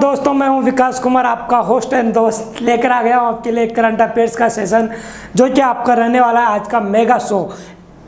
दोस्तों, मैं हूं विकास कुमार, आपका होस्ट एंड दोस्त। लेकर आ गया हूं आपके लिए करंट अफेयर्स का सेशन, जो कि आपका रहने वाला है आज का मेगा शो।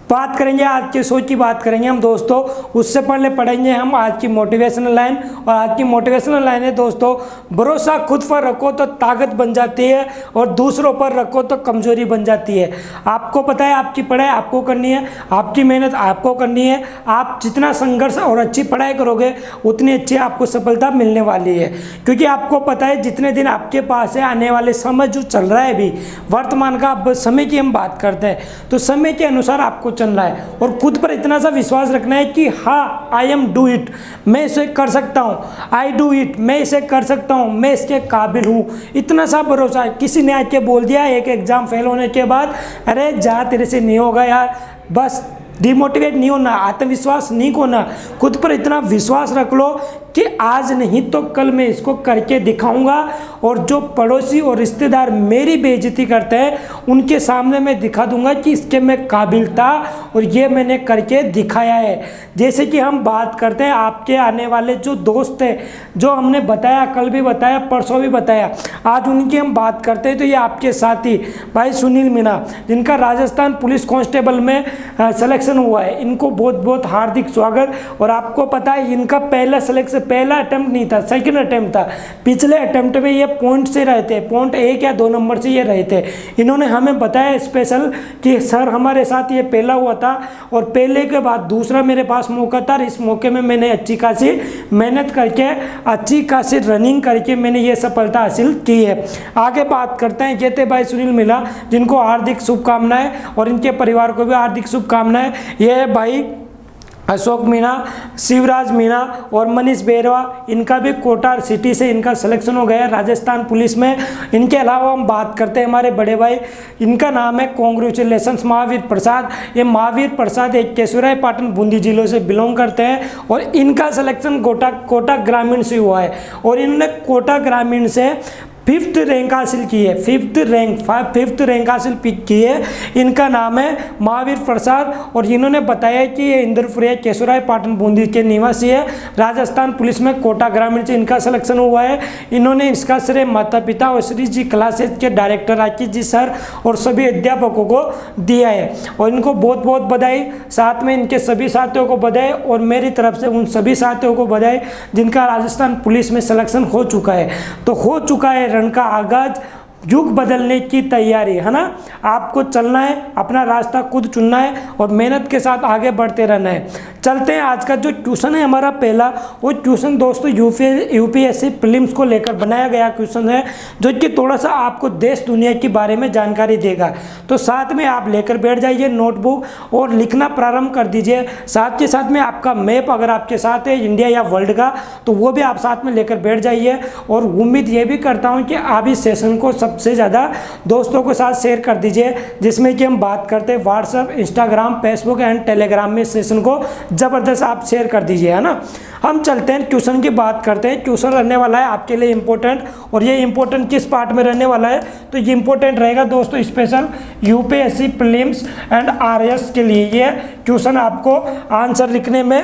बात करेंगे आज के शो की, बात करेंगे हम दोस्तों। उससे पहले पढ़ेंगे हम आज की मोटिवेशनल लाइन। और आज की मोटिवेशनल लाइन है दोस्तों, भरोसा खुद पर रखो तो ताकत बन जाती है और दूसरों पर रखो तो कमजोरी बन जाती है। आपको पता है, आपकी पढ़ाई आपको करनी है, आपकी मेहनत आपको करनी है। आप जितना संघर्ष और अच्छी पढ़ाई करोगे उतनी अच्छी आपको सफलता मिलने वाली है। क्योंकि आपको पता है, जितने दिन आपके पास है, आने वाले समय जो चल रहा है अभी वर्तमान का, अब समय की हम बात करते हैं, तो समय के अनुसार आपको चलना है और खुद पर इतना सा विश्वास रखना है कि हाँ, आई एम डू इट, मैं इसे कर सकता हूँ। आई डू इट, मैं इसे कर सकता हूँ, मैं इसके काबिल हूँ। इतना सा भरोसा है। किसी ने आके बोल दिया एक एग्जाम फेल होने के बाद, अरे जा, तेरे से नहीं होगा यार, बस डिमोटिवेट नहीं होना, आत्मविश्वास नहीं खोना। खुद पर इतना विश्वास रख लो कि आज नहीं तो कल मैं इसको करके दिखाऊंगा। और जो पड़ोसी और रिश्तेदार मेरी बेइज्जती करते हैं, उनके सामने मैं दिखा दूंगा कि इसके मैं काबिल था और ये मैंने करके दिखाया है। जैसे कि हम बात करते हैं आपके आने वाले जो दोस्त हैं, जो हमने बताया, कल भी बताया, परसों भी बताया, आज उनकी हम बात करते हैं। तो ये आपके साथी भाई सुनील मीणा, जिनका राजस्थान पुलिस कांस्टेबल में सिलेक्शन हुआ है, इनको बहुत बहुत हार्दिक स्वागत। और आपको पता है, इनका पहला सिलेक्शन, पहला अटेम्प्ट नहीं था, सेकंड अटेम्प्ट था। पिछले अटेम्प्ट में ये पॉइंट से रहे थे, पॉइंट 1 या 2 नंबर से ये रहे थे। इन्होंने हमें बताया स्पेशल कि सर हमारे साथ ये पहला हुआ था और पहले के बाद दूसरा मेरे पास मौका था। इस मौके में मैंने अच्छी खासी मेहनत करके, अच्छी खासी रनिंग करके मैंने ये सफलता हासिल की है। आगे बात करते हैं, कहते भाई सुनील मीणा, जिनको हार्दिक शुभकामनाएं और इनके परिवार को भी हार्दिक शुभकामनाएं। ये है भाई अशोक मीणा, शिवराज मीणा और मनीष बेरवा, इनका भी कोटा सिटी से इनका सिलेक्शन हो गया राजस्थान पुलिस में। इनके अलावा हम बात करते हैं हमारे बड़े भाई, इनका नाम है कॉन्ग्रेचुलेशंस महावीर प्रसाद। ये महावीर प्रसाद एक केशवराय पाटन बूंदी जिलों से बिलोंग करते हैं और इनका सिलेक्शन कोटा ग्रामीण से हुआ है। और इन्होंने कोटा ग्रामीण से 5th रैंक हासिल की है, 5th रैंक हासिल की है। इनका नाम है महावीर प्रसाद और इन्होंने बताया कि ये इंद्रपुरिया केशवराय पाटन बूंदी के निवासी है। राजस्थान पुलिस में कोटा ग्रामीण से इनका सिलेक्शन हुआ है। इन्होंने इसका श्रेय माता पिता और श्री जी क्लासेज के डायरेक्टर राकेश जी सर और सभी अध्यापकों को दिया है और इनको बहुत बहुत बधाई। साथ में इनके सभी साथियों को बधाई और मेरी तरफ से उन सभी साथियों को बधाई जिनका राजस्थान पुलिस में सिलेक्शन हो चुका है। तो हो चुका है रण का आगाज, युग बदलने की तैयारी है ना। आपको चलना है, अपना रास्ता खुद चुनना है और मेहनत के साथ आगे बढ़ते रहना है। चलते हैं, आज का जो ट्यूशन है हमारा पहला, वो ट्यूशन दोस्तों यूपीएससी प्रीलिम्स को लेकर बनाया गया क्वेश्चन है, जो कि थोड़ा सा आपको देश दुनिया के बारे में जानकारी देगा। तो साथ में आप लेकर बैठ जाइए नोटबुक और लिखना प्रारंभ कर दीजिए। साथ के साथ में आपका मैप अगर आपके साथ है इंडिया या वर्ल्ड का, तो वो भी आप साथ में लेकर बैठ जाइए। और उम्मीद ये भी करता हूँ कि आप इस सेशन को सबसे ज़्यादा दोस्तों के साथ शेयर कर दीजिए, जिसमें कि हम बात करते हैं WhatsApp, Instagram, Facebook and Telegram में सेशन को ज़बरदस्त आप शेयर कर दीजिए, है ना। हम चलते हैं ट्यूशन की बात करते हैं। ट्यूशन रहने वाला है आपके लिए इम्पोर्टेंट, और ये इम्पोर्टेंट किस पार्ट में रहने वाला है, तो ये इम्पोर्टेंट रहेगा दोस्तों special UPSC prelims and RS के लिए। ये ट्यूशन आपको आंसर लिखने में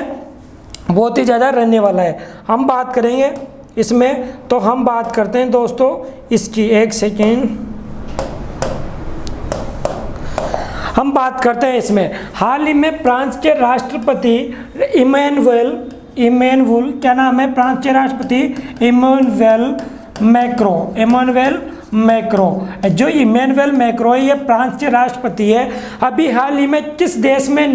बहुत ही ज़्यादा रहने वाला है। हम बात करेंगे इसमें, तो हम बात करते हैं दोस्तों इसकी, एक सेकेंड, हम बात करते हैं इसमें। हाल ही में फ्रांस के राष्ट्रपति इमैनुअल, क्या नाम है फ्रांस के राष्ट्रपति, इमैनुअल मैक्रो, जो इमैनुअल मैक्रो है, ये फ्रांस के राष्ट्रपति है। अभी हाल ही में किस देश में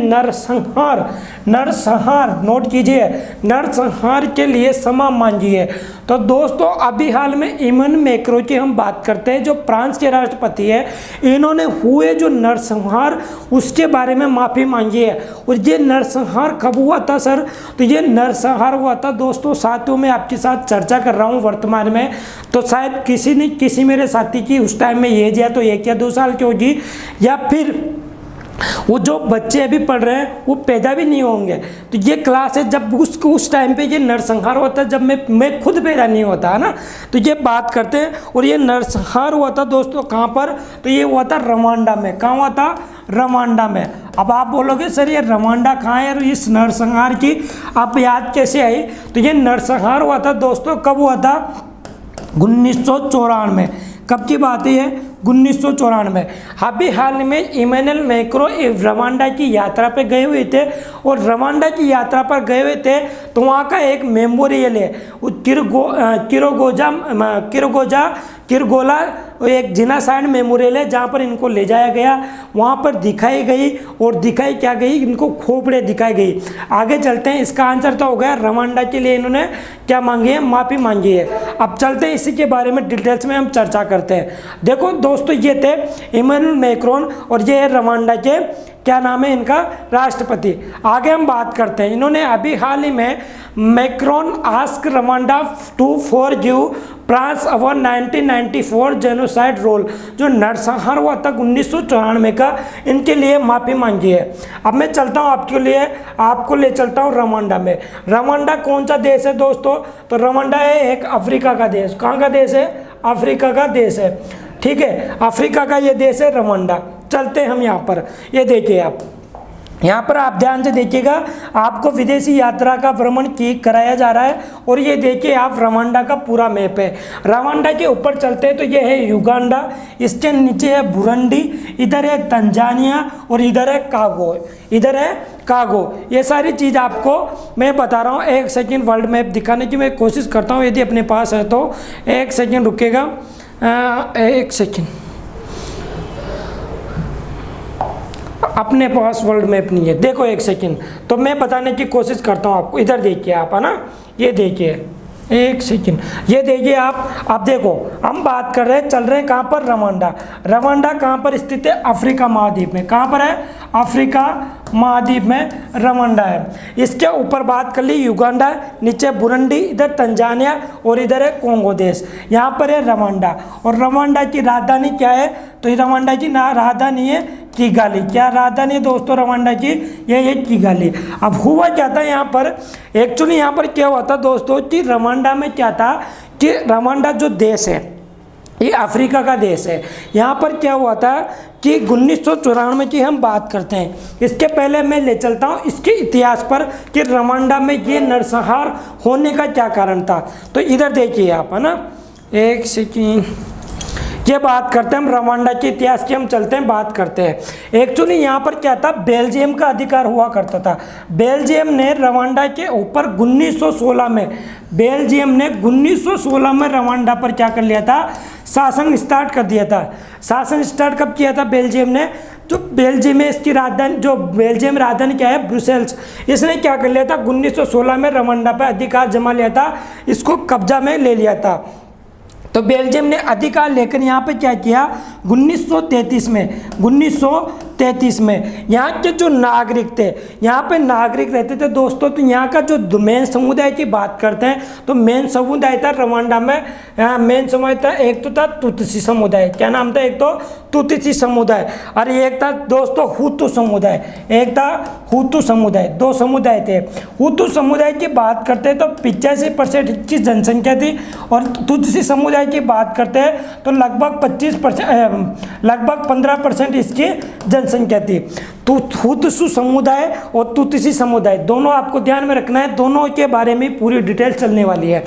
नरसंहार नोट कीजिए, नरसंहार के लिए क्षमा मांगी है। तो दोस्तों अभी हाल में इमैनुअल मैक्रो की हम बात करते हैं, जो फ्रांस के राष्ट्रपति है। इन्होंने हुए जो नरसंहार, उसके बारे में माफ़ी मांगी है। और ये नरसंहार कब हुआ था सर, तो ये नरसंहार हुआ था दोस्तों, साथियों में आपके साथ चर्चा कर रहा हूँ वर्तमान में। तो शायद किसी मेरे साथी की उस टाइम में एज या तो 1 या 2 साल की होगी, या फिर वो जो बच्चे अभी पढ़ रहे हैं वो पैदा भी नहीं होंगे। तो ये क्लास है जब उस टाइम पे ये नरसंहार होता है, जब मैं खुद पैदा नहीं होता, है ना। तो ये बात करते हैं। और ये नरसंहार हुआ था दोस्तों कहाँ पर, तो ये हुआ था रवांडा में। कहाँ हुआ था, रवांडा में। अब आप बोलोगे सर ये रवांडा कहाँ है और इस नरसंहार की आप याद कैसे आई, तो ये नरसंहार हुआ था दोस्तों, कब हुआ था, 1994। कब की बात है ये? 1994। अभी हाल में इमैनुअल मैक्रों रवांडा की यात्रा पे गए हुए थे, और रवांडा की यात्रा पर गए हुए थे तो वहाँ का एक मेमोरियल है, किरगोला एक जिनासाइड मेमोरियल है, जहाँ पर इनको ले जाया गया, वहाँ पर दिखाई गई, और दिखाई क्या गई, इनको खोपड़े दिखाई गई। आगे चलते हैं, इसका आंसर तो हो गया रवांडा के लिए इन्होंने क्या मांगी है? माफ़ी मांगी है। अब चलते हैं इसी के बारे में डिटेल्स में हम चर्चा करते हैं। देखो दोस्तों, ये थे इमैनुअल मैक्रोन, और ये है रवांडा के क्या नाम है इनका? राष्ट्रपति। आगे हम बात करते हैं, इन्होंने अभी हाल ही में Macron ask Rwanda to forgive France over 1994 genocide role, जो नरसंहार हुआ था 1994 का, इनके लिए माफ़ी मांगी है। अब मैं चलता हूँ आपको ले चलता हूँ रवांडा में। रवांडा कौन सा देश है दोस्तों? तो रवांडा है एक अफ्रीका का देश। कहाँ का देश है? अफ्रीका का देश है, ठीक है, अफ्रीका का ये देश है रवांडा। चलते हैं हम यहाँ पर, ये देखिए आप यहाँ पर, आप ध्यान से देखिएगा, आपको विदेशी यात्रा का भ्रमण कराया जा रहा है, और ये देखिए आप रवांडा का पूरा मैप है। रवांडा के ऊपर चलते हैं तो ये है युगांडा, इसके नीचे है बुरुंडी, इधर है तंजानिया, और इधर है कागो। ये सारी चीज़ आपको मैं बता रहा हूँ। एक सेकेंड वर्ल्ड मैप दिखाने की मैं कोशिश करता हूँ, यदि अपने पास है तो। एक सेकेंड रुकेगा, एक सेकेंड, अपने पास वर्ल्ड मैप नहीं है, देखो एक सेकंड, तो मैं बताने की कोशिश करता हूँ आपको। इधर देखिए आप, है ना, ये देखिए, एक सेकंड, ये देखिए आप। अब देखो, हम बात कर रहे हैं, चल रहे हैं कहाँ पर? रवांडा कहाँ पर स्थित है? अफ्रीका महाद्वीप में। कहाँ पर है? अफ्रीका महाद्वीप में रवांडा है। इसके ऊपर बात कर ली युगांडा, नीचे बुरुंडी, इधर तंजानिया, और इधर है कोंगो देश। यहाँ पर है रवांडा, और रवांडा की राजधानी क्या है? तो ये रवांडा की राजधानी है किगाली। क्या राजधानी है दोस्तों रवांडा की? ये है किगाली। अब हुआ क्या था यहाँ पर? एक्चुअली यहाँ पर क्या हुआ था दोस्तों कि रवांडा में क्या था कि रवांडा जो देश है ये अफ्रीका का देश है। यहाँ पर क्या हुआ था कि 1994 की हम बात करते हैं, इसके पहले मैं ले चलता हूँ इसके इतिहास पर कि रवांडा में ये नरसंहार होने का क्या कारण था। तो इधर देखिए आप, है ना, एक सेकेंड, ये बात करते हैं हम रवांडा के इतिहास की, हम चलते हैं बात करते हैं। एक्चुअली यहाँ पर क्या था, बेल्जियम का अधिकार हुआ करता था। बेल्जियम ने रवांडा के ऊपर 1916 में, बेल्जियम ने 1916 में रवांडा पर क्या कर लिया था? शासन स्टार्ट कर दिया था। शासन स्टार्ट कब किया था बेल्जियम ने? जो बेल्जियम में इसकी राजधानी, जो बेल्जियम राजधानी क्या है? ब्रुसेल्स। इसने क्या कर लिया था? 1916 में रवांडा पर अधिकार जमा लिया था, इसको कब्जा में ले लिया था। तो बेल्जियम ने अधिकार लेकर यहाँ पे क्या किया? 1933 में यहाँ के जो नागरिक थे, यहाँ पे नागरिक रहते थे दोस्तों, तो यहाँ का जो मेन समुदाय की बात करते हैं तो मेन समुदाय था रवांडा में, मेन समुदाय था, एक तो था तुत्सी समुदाय। क्या नाम था? एक तो तुत्सी समुदाय, और एक था दोस्तों हुतू समुदाय, एक था हुतू समुदाय। दो समुदाय थे। हुतू समुदाय की बात करते हैं तो 85% की जनसंख्या थी, और तुत्सी समुदाय की बात करते हैं तो लगभग 15% इसकी जनसंख्या थी। तो हुतू समुदाय और तुत्सी समुदाय दोनों आपको ध्यान में रखना है, दोनों के बारे में पूरी डिटेल चलने वाली है।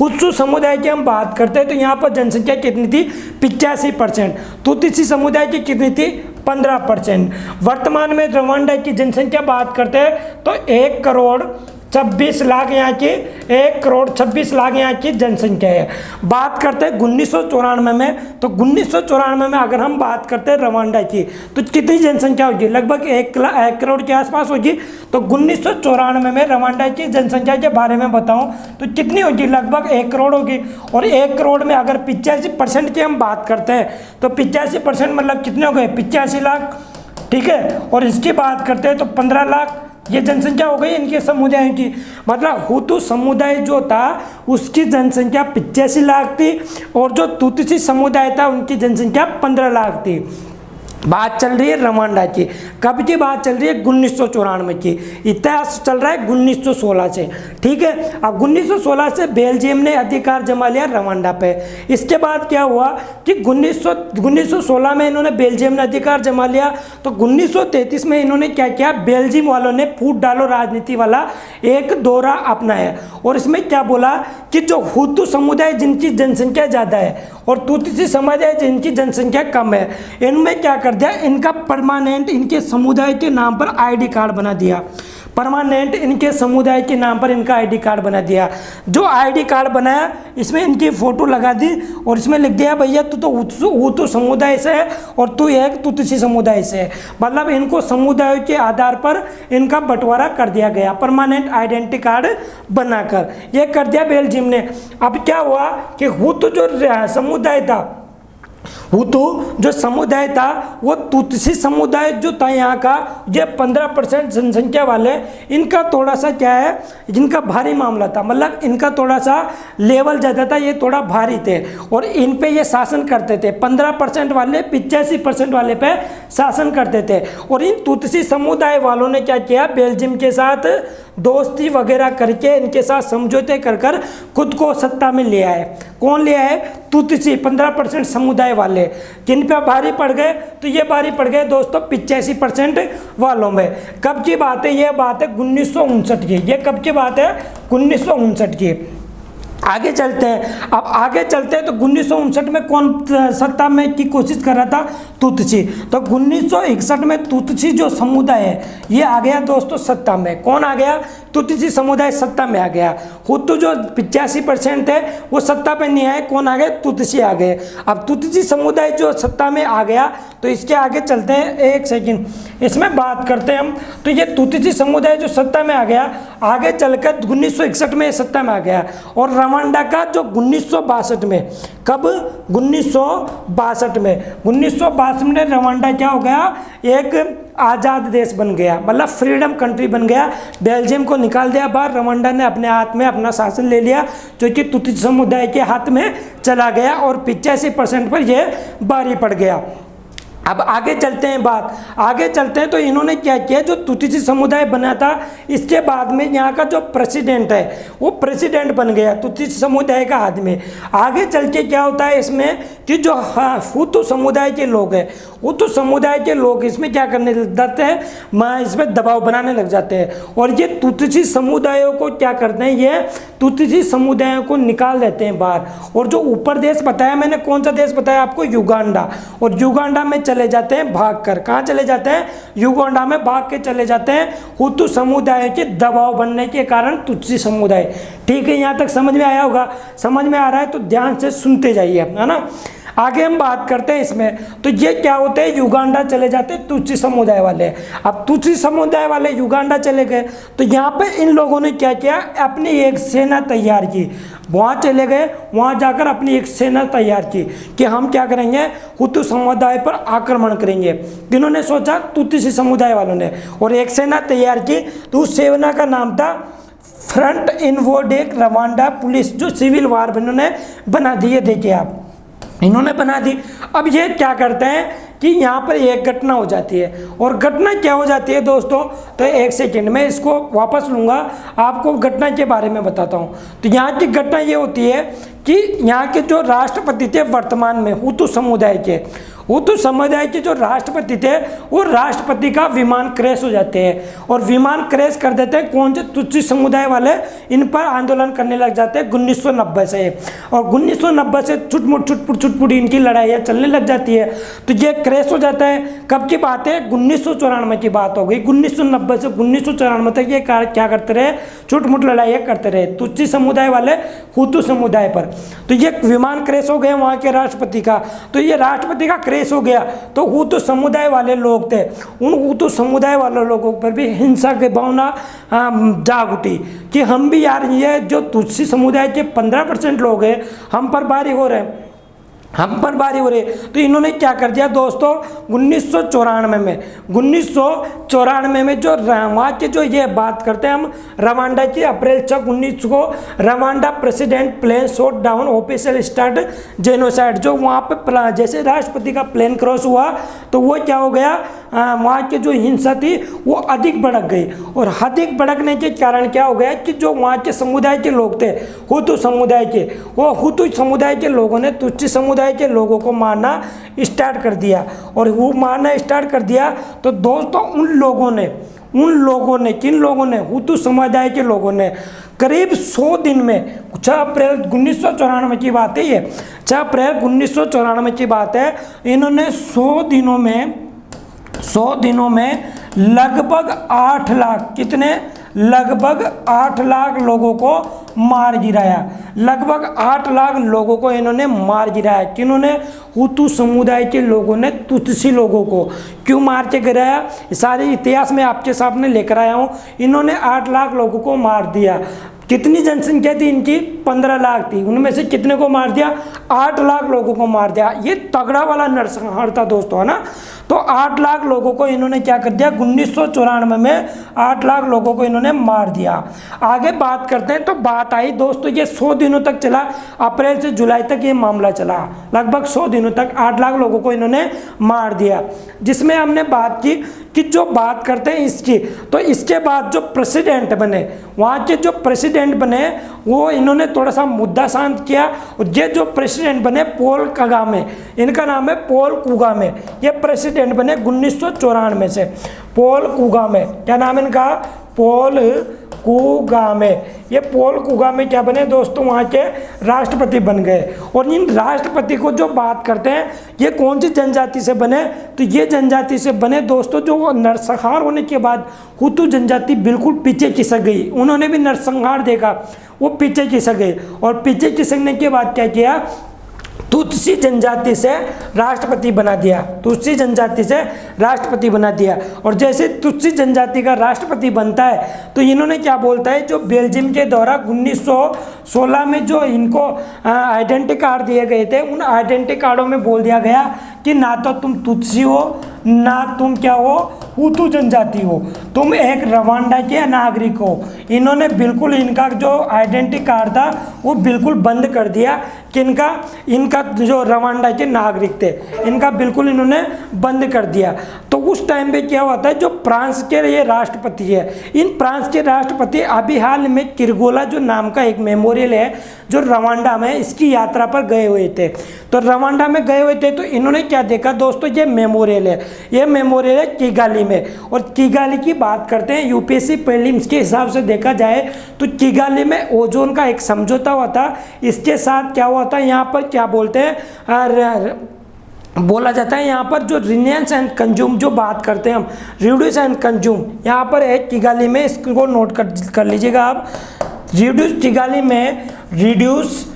हुतू समुदाय की हम बात करते हैं तो यहाँ पर जनसंख्या कितनी थी? 85%। तुत्सी समुदाय की कितनी थी? 15%। वर्तमान में रवांडा की जनसंख्या बात करते हैं तो 1,26 लाख यहाँ की, 1,26 लाख यहाँ की जनसंख्या है। बात करते हैं 1994 में, तो 1994 में अगर हम बात करते हैं रवांडा की तो कितनी जनसंख्या होगी? लगभग 1 करोड़ के आसपास होगी। तो 1994 में रवांडा की जनसंख्या के बारे में बताऊं तो कितनी होगी? लगभग 1 करोड़ होगी। और 1 करोड़ में अगर 85% की हम बात करते हैं तो 85% मतलब कितने हो गए? 85 लाख, ठीक है। और इसकी बात करते हैं तो 15 लाख ये जनसंख्या हो गई इनके समुदाय की। मतलब हुतू समुदाय जो था उसकी जनसंख्या 85 लाख थी, और जो तुत्सी समुदाय था उनकी जनसंख्या 15 लाख थी। बात चल रही है रवांडा की। कब की बात चल रही है? 1994 की। इतिहास चल रहा है 1916 से, ठीक है। अब 1916 से बेल्जियम ने अधिकार जमा लिया रवांडा पे। इसके बाद क्या हुआ कि 1916 में इन्होंने बेल्जियम ने अधिकार जमा लिया, तो 1933 में इन्होंने क्या किया, बेल्जियम वालों ने फूट डालो राजनीति वाला एक दौरा अपनाया, और इसमें क्या बोला कि जो हुतू समुदाय जिनकी जनसंख्या ज़्यादा है और तुत्सी समुदाय जिनकी जनसंख्या कम है, इनमें क्या कर दिया, इनका परमानेंट इनके समुदाय के नाम पर आईडी कार्ड बना दिया। परमानेंट इनके समुदाय के नाम पर इनका आईडी कार्ड बना दिया। जो आईडी कार्ड बनाया इसमें इनकी फ़ोटो लगा दी और इसमें लिख दिया भैया तू तो हुतू समुदाय से है और तू एक तुत्सी समुदाय से है। मतलब इनको समुदाय के आधार पर इनका बंटवारा कर दिया गया परमानेंट आइडेंटिटी कार्ड बनाकर। ये कर दिया बेल्जियम ने। अब क्या हुआ कि हुतू जो समुदाय था, हुतू जो समुदाय था वो तुत्सी समुदाय जो था यहाँ का, ये 15% जनसंख्या वाले, इनका थोड़ा सा क्या है, जिनका भारी मामला था, मतलब इनका थोड़ा सा लेवल ज़्यादा था, ये थोड़ा भारी थे और इन पे ये शासन करते थे। 15% वाले 85% वाले पे शासन करते थे। और इन तुत्सी समुदाय वालों ने क्या किया, बेल्जियम के साथ दोस्ती वगैरह करके इनके साथ समझौते कर कर खुद को सत्ता में ले आए। कौन ले आए? तुत्सी 15% समुदाय वाले। किन पे भारी पड़ गए? तो ये भारी पड़ गए दोस्तों 85% वालों में। कब की बात है? ये बात है 1959 की। ये कब की बात है? 1959 की। आगे चलते हैं। अब आगे चलते हैं तो 1959 में कौन सत्ता में की कोशिश कर रहा था? तुत्सी। तो 1961 में तुत्सी जो समुदाय है ये आ गया दोस्तों सत्ता में। कौन आ गया? तुत्सी समुदाय सत्ता में आ गया। हुतू जो 85% थे वो सत्ता पे नहीं आए, कौन आ गए? तुत्सी आ गए। अब तुत्सी समुदाय जो सत्ता में आ गया तो इसके आगे चलते हैं, एक सेकंड इसमें बात करते हैं हम। तो ये तुत्सी समुदाय जो सत्ता में आ गया, आगे चलकर 1961 में सत्ता में आ गया। और रवांडा का जो 1962 में, कब? 1962 में। 1962 में रवांडा क्या हो गया? एक आज़ाद देश बन गया, मतलब फ्रीडम कंट्री बन गया। बेल्जियम को निकाल दिया बाहर, रवांडा ने अपने हाथ में अपना शासन ले लिया जो कि तुत्सी समुदाय के हाथ में चला गया और 85% पर यह भारी पड़ गया। अब आगे चलते हैं आगे चलते हैं तो इन्होंने क्या किया, जो तुत्सी समुदाय बना था इसके बाद में यहाँ का जो प्रेसिडेंट है वो प्रेसिडेंट बन गया तुत्सी समुदाय का आदमी। आगे चल के क्या होता है इसमें कि जो हुतू समुदाय के लोग हैं, हुतू समुदाय के लोग इसमें क्या करने लग जाते हैं, इसमें दबाव बनाने लग जाते हैं और ये तुत्सी समुदायों को क्या करते हैं, ये तुत्सी समुदायों को निकाल देते हैं बाहर। और जो ऊपर देश बताया मैंने, कौन सा देश बताया आपको? युगांडा। और युगांडा में चले जाते हैं भाग कर। कहाँ चले जाते हैं? युगांडा में भाग के चले जाते हैं हुतू समुदाय के दबाव बनने के कारण तुत्सी समुदाय। ठीक है, यहाँ तक समझ में आया होगा? समझ में आ रहा है तो ध्यान से सुनते जाइए, है ना। आगे हम बात करते हैं इसमें। तो ये क्या होते हैं, युगांडा चले जाते हैं तुत्सी समुदाय वाले। अब तुत्सी समुदाय वाले युगांडा चले गए तो यहाँ पे इन लोगों ने क्या किया, अपनी एक सेना तैयार की। वहाँ चले गए, वहाँ जाकर अपनी एक सेना तैयार की कि हम क्या करेंगे, हुतू समुदाय पर आक्रमण करेंगे। इन्होंने सोचा तुत्सी समुदाय वालों ने, और एक सेना तैयार की। तो उस सेना का नाम था फ्रंट इनवोडेक रवांडा पुलिस, जो सिविल वार इन्होंने बना दी है। देखिए आप, इन्होंने बना दी। अब ये क्या करते हैं कि यहाँ पर एक घटना हो जाती है। और घटना क्या हो जाती है दोस्तों, तो एक सेकंड में इसको वापस लूँगा, आपको घटना के बारे में बताता हूँ। तो यहाँ की घटना ये होती है कि यहाँ के जो राष्ट्रपति थे वर्तमान में हुतू समुदाय के जो राष्ट्रपति थे, वो राष्ट्रपति का विमान क्रैश हो जाते हैं और विमान क्रैश कर देते हैं। कौन से? तुत्सी समुदाय वाले इन पर आंदोलन करने लग जाते हैं 1990 से। और 1990 से छुटपुट इनकी लड़ाइयाँ चलने लग जाती है। तो ये क्रैश हो जाता है। कब की बात है? 1994 की बात हो गई। 1990 से 1994 तक ये क्या करते रहे, छुटमुट लड़ाइयाँ करते रहे तुत्सी समुदाय वाले हुतू समुदाय पर। तो ये विमान क्रैश हो गया वहाँ के राष्ट्रपति का। तो ये राष्ट्रपति का क्रैश हो गया तो हुतू समुदाय वाले लोग थे, उन हुतू समुदाय वाले लोगों पर भी हिंसा की भावना जाग उठी कि हम भी यार, ये जो तुत्सी समुदाय के 15% लोग हैं हम पर भारी हो रहे हैं, हम पर बारी हो रही है। तो इन्होंने क्या कर दिया दोस्तों 1994 में जो वहाँ के जो ये बात करते हैं हम रवांडा की अप्रैल 6, 19 को Rwanda president plane shot down official start genocide. जो वहाँ पे जैसे राष्ट्रपति का प्लेन क्रॉस हुआ तो वो क्या हो गया, वहाँ की जो हिंसा थी वो अधिक भड़क गई। और अधिक भड़कने के कारण क्या हो गया कि जो वहाँ के समुदाय के लोग थे हुतू समुदाय के, वो हुतू समुदाय के लोगों ने तुत्सी समुदाय के लोगों को मारना स्टार्ट कर दिया। और वो मारना स्टार्ट कर दिया तो दोस्तों उन लोगों ने किन लोगों ने, हुतू समुदाय के लोगों ने करीब 100 दिन में 6 अप्रैल 1994 की बात है, ये 6 अप्रैल 1994 की बात है, इन्होंने 100 दिनों में लगभग 8 लाख, कितने, लगभग 8 लाख लोगों को मार गिराया। लगभग 8 लाख लोगों को इन्होंने मार गिराया। किन्होंने, हुतू समुदाय के लोगों ने तुत्सी लोगों को। क्यों मार के गिराया, सारे इतिहास में आपके सामने लेकर आया हूँ। इन्होंने 8 लाख लोगों को मार दिया। कितनी जनसंख्या थी इनकी, 15 लाख थी, उनमें से कितने को मार दिया, 8 लाख लोगों को मार दिया। ये तगड़ा वाला नरसंहार था दोस्तों, है ना। तो 8 लाख लोगों को इन्होंने क्या कर दिया, 1994 में 8 लाख लोगों को इन्होंने मार दिया। आगे बात करते हैं। तो बात आई दोस्तों ये 100 दिनों तक चला, अप्रैल से जुलाई तक ये मामला चला। लगभग 100 दिनों तक 8 लाख लोगों को इन्होंने मार दिया। जिसमें हमने बात की कि जो बात करते हैं इसकी, तो इसके बाद जो प्रेसिडेंट बने, वहाँ के जो प्रेसिडेंट बने वो इन्होंने थोड़ा सा मुद्दा शांत किया। और ये जो प्रेसिडेंट बने पॉल कगामे, इनका नाम है पॉल कुगामे, ये प्रेसिडेंट बने 1994 से। पॉल कुगामे, क्या नाम है इनका, पॉल कुगामे। ये पॉल कुगामे क्या बने दोस्तों, वहाँ के राष्ट्रपति बन गए। और इन राष्ट्रपति को जो बात करते हैं ये कौन सी जनजाति से बने, तो ये जनजाति से बने दोस्तों जो नरसंहार होने के बाद हुतू जनजाति बिल्कुल पीछे खिसक गई। उन्होंने भी नरसंहार देखा, वो पीछे खिसक गए। और पीछे खिसकने के बाद क्या किया, तुत्सी जनजाति से राष्ट्रपति बना दिया, तुत्सी जनजाति से राष्ट्रपति बना दिया। और जैसे तुत्सी जनजाति का राष्ट्रपति बनता है तो इन्होंने क्या बोलता है, जो बेल्जियम के द्वारा 1916 में जो इनको आइडेंटिटी कार्ड दिए गए थे, उन आइडेंटिटी कार्डों में बोल दिया गया कि ना तो तुम तुत्सी हो, ना तुम क्या हो, हुतू जनजाति हो, तुम एक रवांडा के नागरिक हो। इन्होंने बिल्कुल इनका जो आइडेंटिटी कार्ड था वो बिल्कुल बंद कर दिया। किनका, इनका जो रवांडा के नागरिक थे इनका बिल्कुल इन्होंने बंद कर दिया। तो उस टाइम पे क्या होता है, जो फ्रांस के ये राष्ट्रपति है, इन फ्रांस के राष्ट्रपति अभी हाल में किरगोला जो नाम का एक मेमोरियल है जो रवांडा में, इसकी यात्रा पर गए हुए थे। तो रवांडा में गए हुए थे तो इन्होंने क्या देखा दोस्तों, ये मेमोरियल है, ये मेमोरियल है किगाली में। और किगाली की बात करते हैं, यूपीएससी प्रीलिम्स के हिसाब से देखा जाए तो किगाली में ओजोन का एक समझौता हुआ था। इसके साथ क्या हुआ था, यहाँ पर क्या बोलते हैं, बोला जाता है यहाँ पर जो रिन्यूएंस एंड कंज्यूम जो बात करते हैं हम, रिड्यूस एंड कंज्यूम, यहाँ पर है किगाली में, इसको नोट कर लीजिएगा आप। रिड्यूस किगाली में रिड्यूस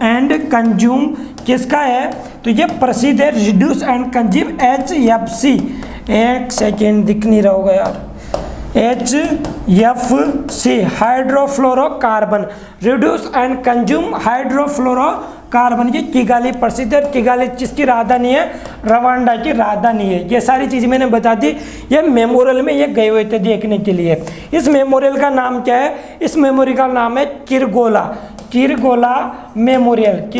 एंड कंज्यूम किसका है, तो ये प्रसिद्ध है रिड्यूस एंड कंज्यूम HFC। एक सेकेंड दिख नहीं रहा होगा यार, HFC hydrofluorocarbon, reduce and consume hydrofluorocarbon. ये किगाली प्रसिद्ध है। किगाली किसकी राजधानी है, रवांडा की राजधानी है। ये सारी चीज़ मैंने बता दी। ये मेमोरियल में ये गए हुए थे देखने के लिए। इस मेमोरियल का नाम क्या है, इस मेमोरियल का नाम है किरगोला मेमोरियल।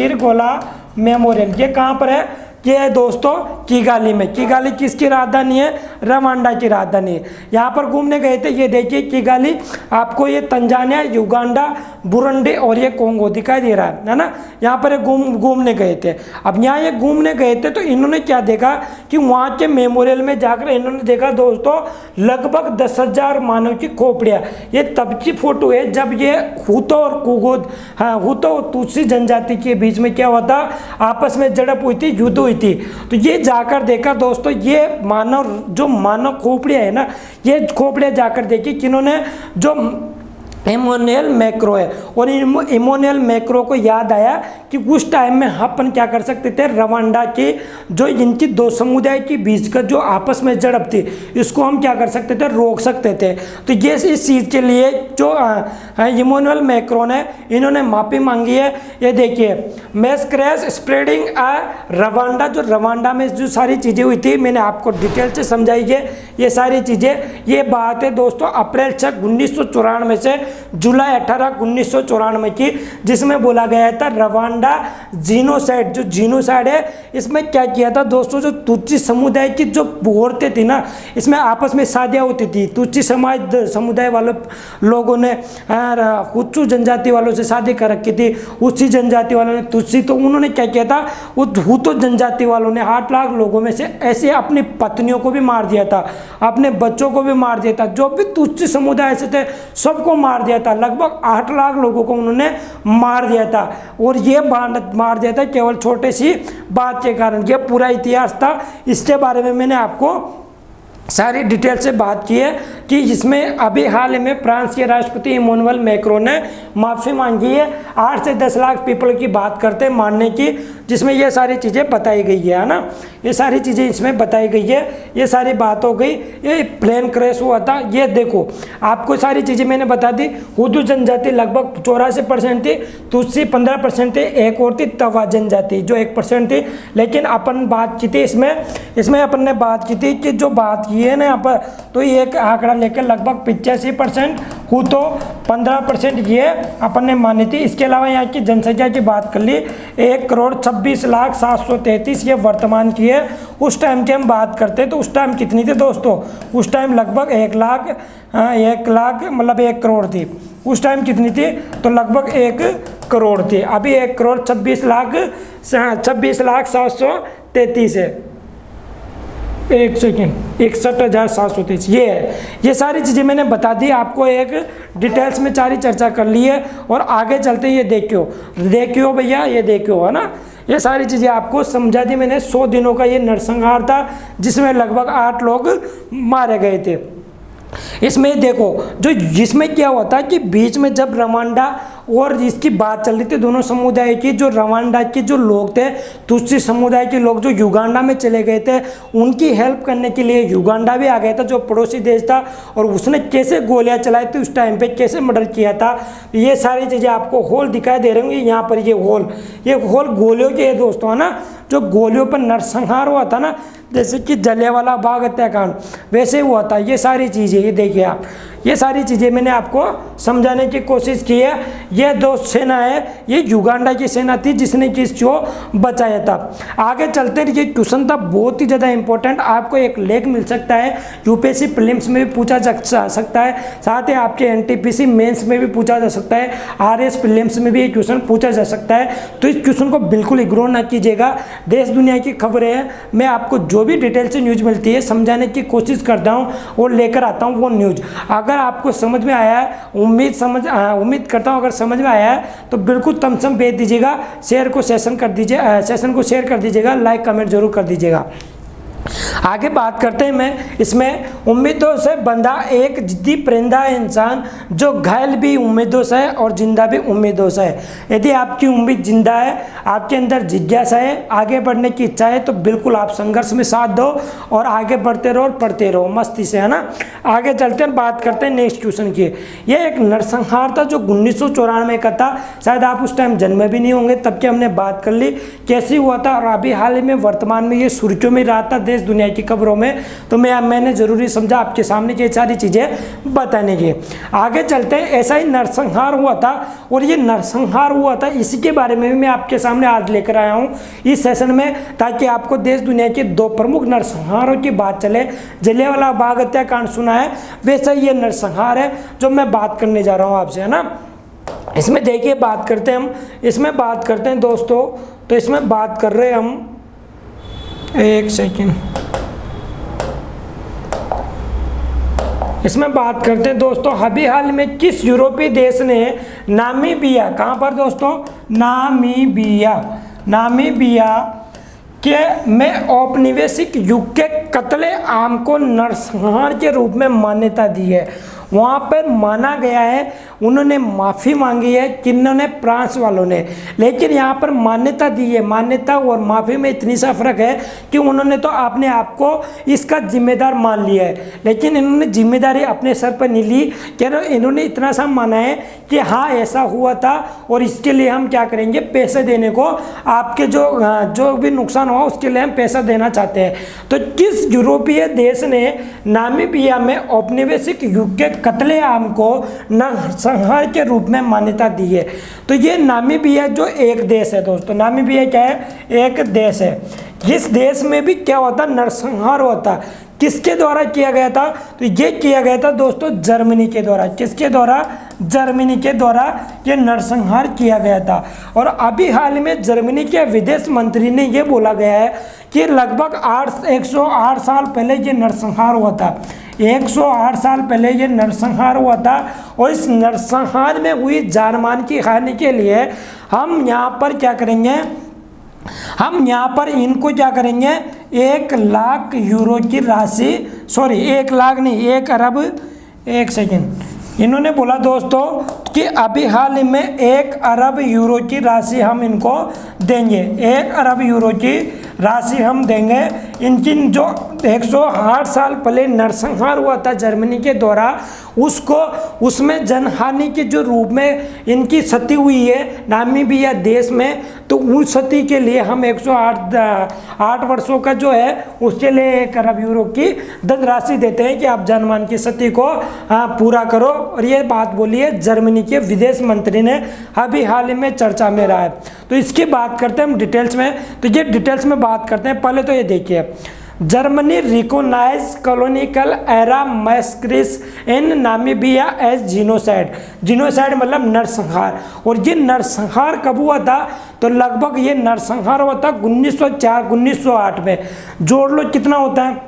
ये कहाँ पर है, ये है दोस्तों किगाली में। किगाली किसकी राजधानी है, रवांडा की राजधानी है। यहाँ पर घूमने गए थे, ये देखिए किगाली, आपको ये तंजानिया, युगांडा, बुरुंडी और ये कोंगो दिखाई दे रहा है ना। यहाँ पर घूमने गए थे। अब यहाँ ये घूमने गए थे तो इन्होंने क्या देखा कि वहाँ के मेमोरियल में जाकर इन्होंने देखा दोस्तों लगभग 10,000 मानव की खोपड़ियाँ। ये तब की फोटो है जब ये हुतो और कुगोद, हुतो और तुत्सी जनजाति के बीच में क्या हुआ था, आपस में झड़प हुई थी, युद्ध हुई थी। तो ये जाकर देखा दोस्तों, ये मानव खोपड़ियाँ है ना, ये खोपड़ियाँ जाकर देखी किन्होंने, जो इमैनुएल मैक्रो है। और इमैनुएल मैक्रो को याद आया कि उस टाइम में अपन क्या कर सकते थे, रवांडा की जो इनकी दो समुदाय के बीच का जो आपस में झड़प थी, इसको हम क्या कर सकते थे, रोक सकते थे। तो ये इस चीज़ के लिए जो इमैनुएल मैक्रो ने इन्होंने माफ़ी मांगी है। ये देखिए, मैस क्रैश स्प्रेडिंग रवांडा, जो रवांडा में जो सारी चीज़ें हुई थी मैंने आपको डिटेल से समझाई है ये सारी चीज़ें। ये बात है दोस्तों अप्रैल 6 1994 से जुलाई 18 1994 की, जिसमें बोला गया था रवांडा जीनोसाइड, जो जीनोसाइड है इसमें क्या किया था दोस्तों, जो तुत्सी समुदाय की जो औरतें थी ना, इसमें आपस में शादियाँ होती थी। तुत्सी समुदाय वालों लोगों ने हुत्सु जनजाति वालों से शादी कर रखी थी, उसी जनजाति वालों ने तुत्सी, तो उन्होंने क्या किया था, उस हुतो जनजाति वालों ने 8 लाख लोगों में से ऐसे अपनी पत्नियों को भी मार दिया था, अपने बच्चों को भी मार दिया था, जो भी तुत्सी समुदाय से थे सबको मार दिया था। लगभग 8 लाख लोगों को उन्होंने मार दिया था। और ये मार दिया था केवल छोटे सी बात के कारण। ये पूरा इतिहास था, इसके बारे में मैंने आपको सारी डिटेल से बात की है कि इसमें अभी हाल में फ्रांस के राष्ट्रपति इमैनुएल मैक्रोन ने माफ़ी मांगी है 8 से 10 लाख पीपल की बात करते हैं मानने की, जिसमें ये सारी चीज़ें बताई गई है ना, ये सारी चीज़ें इसमें बताई गई है। ये सारी बात हो गई। ये प्लेन क्रैश हुआ था, ये देखो आपको सारी चीज़ें मैंने बता दी। हुदू जनजाति लगभग 84% थी, तुत्सी 15% थे, एक और थी तवा जनजाति जो 1% थी। लेकिन अपन बात की थी इसमें अपन ने बात की थी कि जो बात की है ना यहाँ पर, तो ये एक आंकड़ा लेकर लगभग 85% हुतो, 15% ये अपन ने मानी थी। इसके अलावा यहाँ की जनसंख्या की बात कर ली 1,26,733 ये वर्तमान की है। उस टाइम की हम बात करते हैं तो उस टाइम कितनी थी दोस्तों, उस टाइम लगभग 1 लाख मतलब 1 करोड़ थी। उस टाइम कितनी थी, तो लगभग 1 करोड़ थी। अभी 1,26,733 है। एक सेकेंड, 61,733 ये है। ये सारी चीज़ें मैंने बता दी आपको, एक डिटेल्स में सारी चर्चा कर ली है। और आगे चलते ये देखियो भैया, ये देखियो है ना, ये सारी चीज़ें आपको समझा दी मैंने। 100 दिनों का ये नरसंहार था जिसमें लगभग 8 लोग मारे गए थे। इसमें देखो जो जिसमें क्या हुआ था कि बीच में जब रवांडा और इसकी बात चल रही थी दोनों समुदाय की, जो रवांडा के जो लोग थे, तुत्सी समुदाय के लोग जो युगांडा में चले गए थे, उनकी हेल्प करने के लिए युगांडा भी आ गया था जो पड़ोसी देश था। और उसने कैसे गोलियां चलाई थी उस टाइम पे, कैसे मर्डर किया था, ये सारी चीज़ें आपको होल दिखाई दे रही होंगी यहाँ पर। ये होल गोलियों के है दोस्तों, है ना, जो गोलियों पर नरसंहार हुआ था ना, जैसे कि जलियांवाला बाग हत्याकांड वैसे हुआ था। ये सारी चीज़ें ये देखिए आप, ये सारी चीज़ें मैंने आपको समझाने की कोशिश की है। ये 2 सेना है, ये युगांडा की सेना थी जिसने कि इसको बचाया था। आगे चलते ये क्वेश्चन था बहुत ही ज़्यादा इंपॉर्टेंट, आपको एक लेख मिल सकता है, यूपीएससी प्रीलिम्स में भी पूछा जा सकता है, साथ ही आपके एनटीपीसी मेंस में भी पूछा जा सकता है, आरएस प्रीलिम्स में भी ये क्वेश्चन पूछा जा सकता है। तो इस क्वेश्चन को बिल्कुल इग्नोर ना कीजिएगा। देश दुनिया की खबरें हैं, मैं आपको जो भी डिटेल से न्यूज़ मिलती है समझाने की कोशिश करता हूँ और लेकर आता हूँ वो न्यूज़। अगर आपको समझ में आया है, उम्मीद करता हूँ अगर समझ में आया है तो बिल्कुल तमसम भेज दीजिएगा, सेशन को शेयर कर दीजिएगा, लाइक कमेंट जरूर कर दीजिएगा। आगे बात करते हैं मैं इसमें, उम्मीदों से बंधा एक जिद्दी परिंदा है इंसान, जो घायल भी उम्मीदों से है और जिंदा भी उम्मीदों से है। यदि आपकी उम्मीद जिंदा है, आपके अंदर जिज्ञासा है, आगे बढ़ने की इच्छा है, तो बिल्कुल आप संघर्ष में साथ दो और आगे बढ़ते रहो और पढ़ते रहो मस्ती से, है ना। आगे चलते हैं, बात करते हैं नेक्स्ट क्वेश्चन की। यह एक नरसंहार था जो 1994 का था, शायद आप उस टाइम जन्मे भी नहीं होंगे, तब की हमने बात कर ली कैसे हुआ था। और अभी हाल ही में वर्तमान में ये सुर्खियों में रहा था देश दुनिया की खबरों में, तो मैंने जरूरी समझा आपके सामने ये सारी चीजें बताने की। आगे चलते हैं, ऐसा ही नरसंहार हुआ था और ये नरसंहार हुआ था इसी के बारे में भी मैं आपके सामने आज लेकर आया हूँ इस सेशन में, ताकि आपको देश दुनिया के 2 प्रमुख नरसंहारों की बात चले। जलियांवाला बाग हत्याकांड सुना है, वैसा ही ये नरसंहार है जो मैं बात करने जा रहा हूँ आपसे, है ना। इसमें देखिए बात करते हैं हम, इसमें बात करते हैं दोस्तों, तो इसमें बात कर रहे हैं हम, एक सेकेंड, इसमें बात करते हैं दोस्तों, अभी हाल में किस यूरोपीय देश ने नामीबिया, कहाँ पर दोस्तों, नामीबिया के में औपनिवेशिक युग के कत्ले आम को नरसंहार के रूप में मान्यता दी है। वहाँ पर माना गया है उन्होंने माफ़ी मांगी है, किन्होंने, फ्रांस वालों ने। लेकिन यहाँ पर मान्यता दी है, मान्यता और माफ़ी में इतनी सा फ़र्क है कि उन्होंने तो अपने आप को इसका जिम्मेदार मान लिया है, लेकिन इन्होंने जिम्मेदारी अपने सर पर नहीं ली। क्या इन्होंने इतना सा माना है कि हाँ ऐसा हुआ था और इसके लिए हम क्या करेंगे, पैसे देने को, आपके जो भी नुकसान हुआ उसके लिए हम पैसा देना चाहते हैं। तो किस यूरोपीय देश ने नामीबिया में औपनिवेशिक युग के कत्लेआम को नरसंहार के रूप में मान्यता दी है? तो ये नामीबिया जो एक देश है दोस्तों, नामीबिया क्या है, एक देश है। जिस देश में भी क्या होता, नरसंहार होता, किसके द्वारा किया गया था? तो ये किया गया था दोस्तों जर्मनी के द्वारा। किसके द्वारा? जर्मनी के द्वारा ये नरसंहार किया गया था। और अभी हाल में जर्मनी के विदेश मंत्री ने ये बोला गया है कि लगभग 108 साल पहले ये नरसंहार हुआ था। 108 साल पहले ये नरसंहार हुआ था और इस नरसंहार में हुई जानमाल की हानि के लिए हम यहाँ पर क्या करेंगे, हम यहाँ पर इनको क्या करेंगे, 1 लाख यूरो की राशि, सॉरी 1 लाख नहीं, 1 अरब, 1 सेकेंड, इन्होंने बोला दोस्तों कि अभी हाल में 1 अरब यूरो की राशि हम इनको देंगे। 1 अरब यूरो की राशि हम देंगे। इनकी जो 108 साल पहले नरसंहार हुआ था जर्मनी के द्वारा, उसमें जनहानि के जो रूप में इनकी क्षति हुई है नामीबिया देश में, तो उस क्षति के लिए हम 108 वर्षों का जो है उसके लिए 1 अरब यूरो की धनराशि देते हैं कि आप जनमान की क्षति को पूरा करो। और ये बात बोली है जर्मनी के विदेश मंत्री ने, अभी हाल ही में चर्चा में रहा है। तो इसकी बात करते हैं हम डिटेल्स में, तो ये डिटेल्स में बात करते हैं। पहले तो ये देखिए, जर्मनी रिकोनाइज कॉलोनिकल एरा मैस्क्रिस इन नामीबिया एज जीनोसाइड। जीनोसाइड मतलब नरसंहार। और ये नरसंहार कब हुआ था? तो लगभग ये नरसंहार हुआ था 1904-1908 में। जोड़ लो कितना होता है,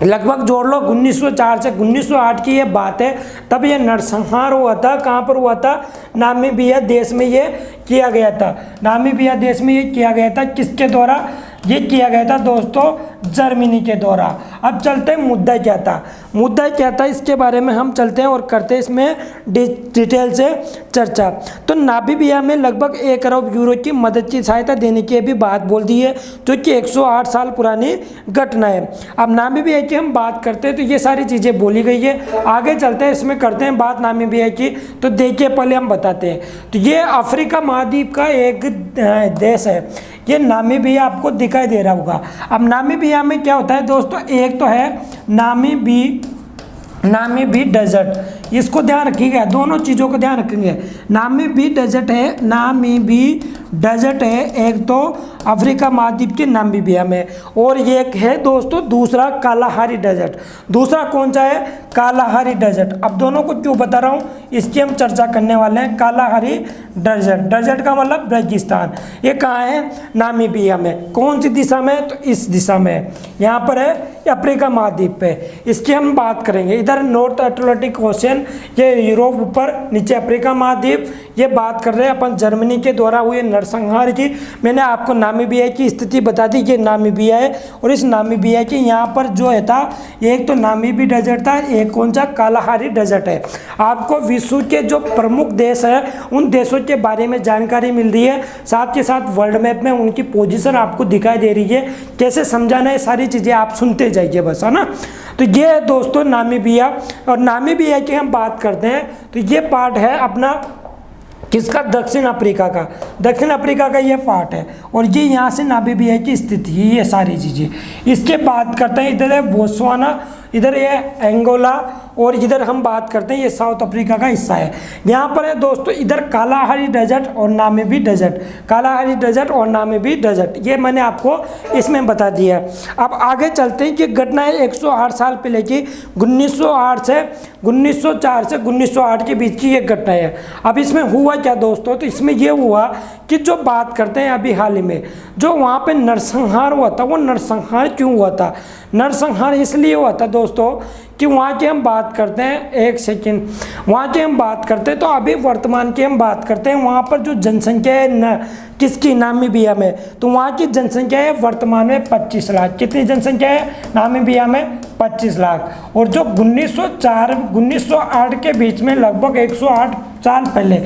लगभग जोड़ लो 1904 से 1908 की ये बात है। तब ये नरसंहार हुआ था। कहाँ पर हुआ था? नामीबिया देश में ये किया गया था। नामीबिया देश में ये किया गया था। किसके द्वारा ये किया गया था दोस्तों? जर्मनी के द्वारा। अब चलते हैं मुद्दा क्या था, मुद्दा क्या था इसके बारे में हम चलते हैं और करते हैं इसमें डिटेल से चर्चा। तो नामीबिया में लगभग 1 अरब यूरो की मदद की सहायता देने की भी बात बोल दी है, जो कि 108 साल पुरानी घटना है। अब नामीबिया की हम बात करते हैं तो ये सारी चीज़ें बोली गई है। आगे चलते हैं, इसमें करते हैं बात नामीबिया की। तो देखिए पहले हम बताते हैं, तो ये अफ्रीका महाद्वीप का एक देश है। ये नामीबिया आपको दिखाई दे रहा होगा। अब नामीबिया में क्या होता है दोस्तों, एक तो है नामीबी डेजर्ट, इसको ध्यान रखिएगा, दोनों चीज़ों को ध्यान रखेंगे। नामीबी डेजर्ट है, नामीबी डेजर्ट है एक तो अफ्रीका महाद्वीप के नामीबिया में, और ये एक है दोस्तों दूसरा कालाहारी डेजर्ट। दूसरा कौन सा है? Kalahari desert. अब दोनों को क्यों बता रहा हूँ, इसकी हम चर्चा करने वाले हैं। कालाहारी डेजर्ट, डेजर्ट का मतलब रेगिस्तान। ये कहाँ है? नामीबिया में। कौन सी दिशा में? तो इस दिशा में, यहाँ पर है अफ्रीका महाद्वीप पे। इसकी हम बात करेंगे। इधर नॉर्थ अटलांटिक ओशियन, ये यूरोप ऊपर, नीचे अफ्रीका महाद्वीप। ये बात कर रहे हैं अपन जर्मनी के द्वारा हुए नरसंहार की। मैंने आपको नामीबिया की स्थिति बता दी कि नामीबिया है, और इस नामीबिया के यहाँ पर जो है था, एक तो नामीबी डेजर्ट था, एक कौन सा? कालाहारी डेजर्ट है। आपको विश्व के जो प्रमुख देश है उन देशों के बारे में जानकारी मिल रही है, साथ के साथ वर्ल्ड मैप में उनकी पोजीशन आपको दिखाई दे रही है। कैसे समझाना है सारी चीज़ें आप सुनते जाइए बस, है ना। तो ये है दोस्तों नामीबिया। और नामीबिया की हम बात करते हैं तो ये पार्ट है अपना किसका? दक्षिण अफ्रीका का। दक्षिण अफ्रीका का ये पार्ट है, और ये यहाँ से नामीबिया की स्थिति है, ये सारी चीज़ें। इसके बात करते हैं, इधर है बोत्सवाना, इधर ये एंगोला, और इधर हम बात करते हैं ये साउथ अफ्रीका का हिस्सा है। यहाँ पर है दोस्तों इधर कालाहारी डेजर्ट और नामीबी डेजर्ट, कालाहारी डेजर्ट और नामीबी डेजर्ट, ये मैंने आपको इसमें बता दिया। अब आगे चलते हैं कि घटना है 108 साल पहले की, 1904 से 1908 के बीच की ये घटना है। अब इसमें हुआ क्या दोस्तों? तो इसमें ये हुआ कि जो बात करते हैं अभी हाल ही में जो वहाँ पे नरसंहार हुआ था, वो नरसंहार क्यों हुआ था? नरसंहार इसलिए हुआ था दोस्तों दोस्तों कि वहाँ की हम बात करते हैं, एक सेकेंड, वहाँ की हम बात करते हैं तो अभी वर्तमान की हम बात करते हैं। वहाँ पर जो जनसंख्या है न किसकी, नामीबिया में, तो वहाँ की जनसंख्या है वर्तमान में 25 लाख। कितनी जनसंख्या है नामीबिया में? 25 लाख। और जो 1908 के बीच में लगभग 108 साल पहले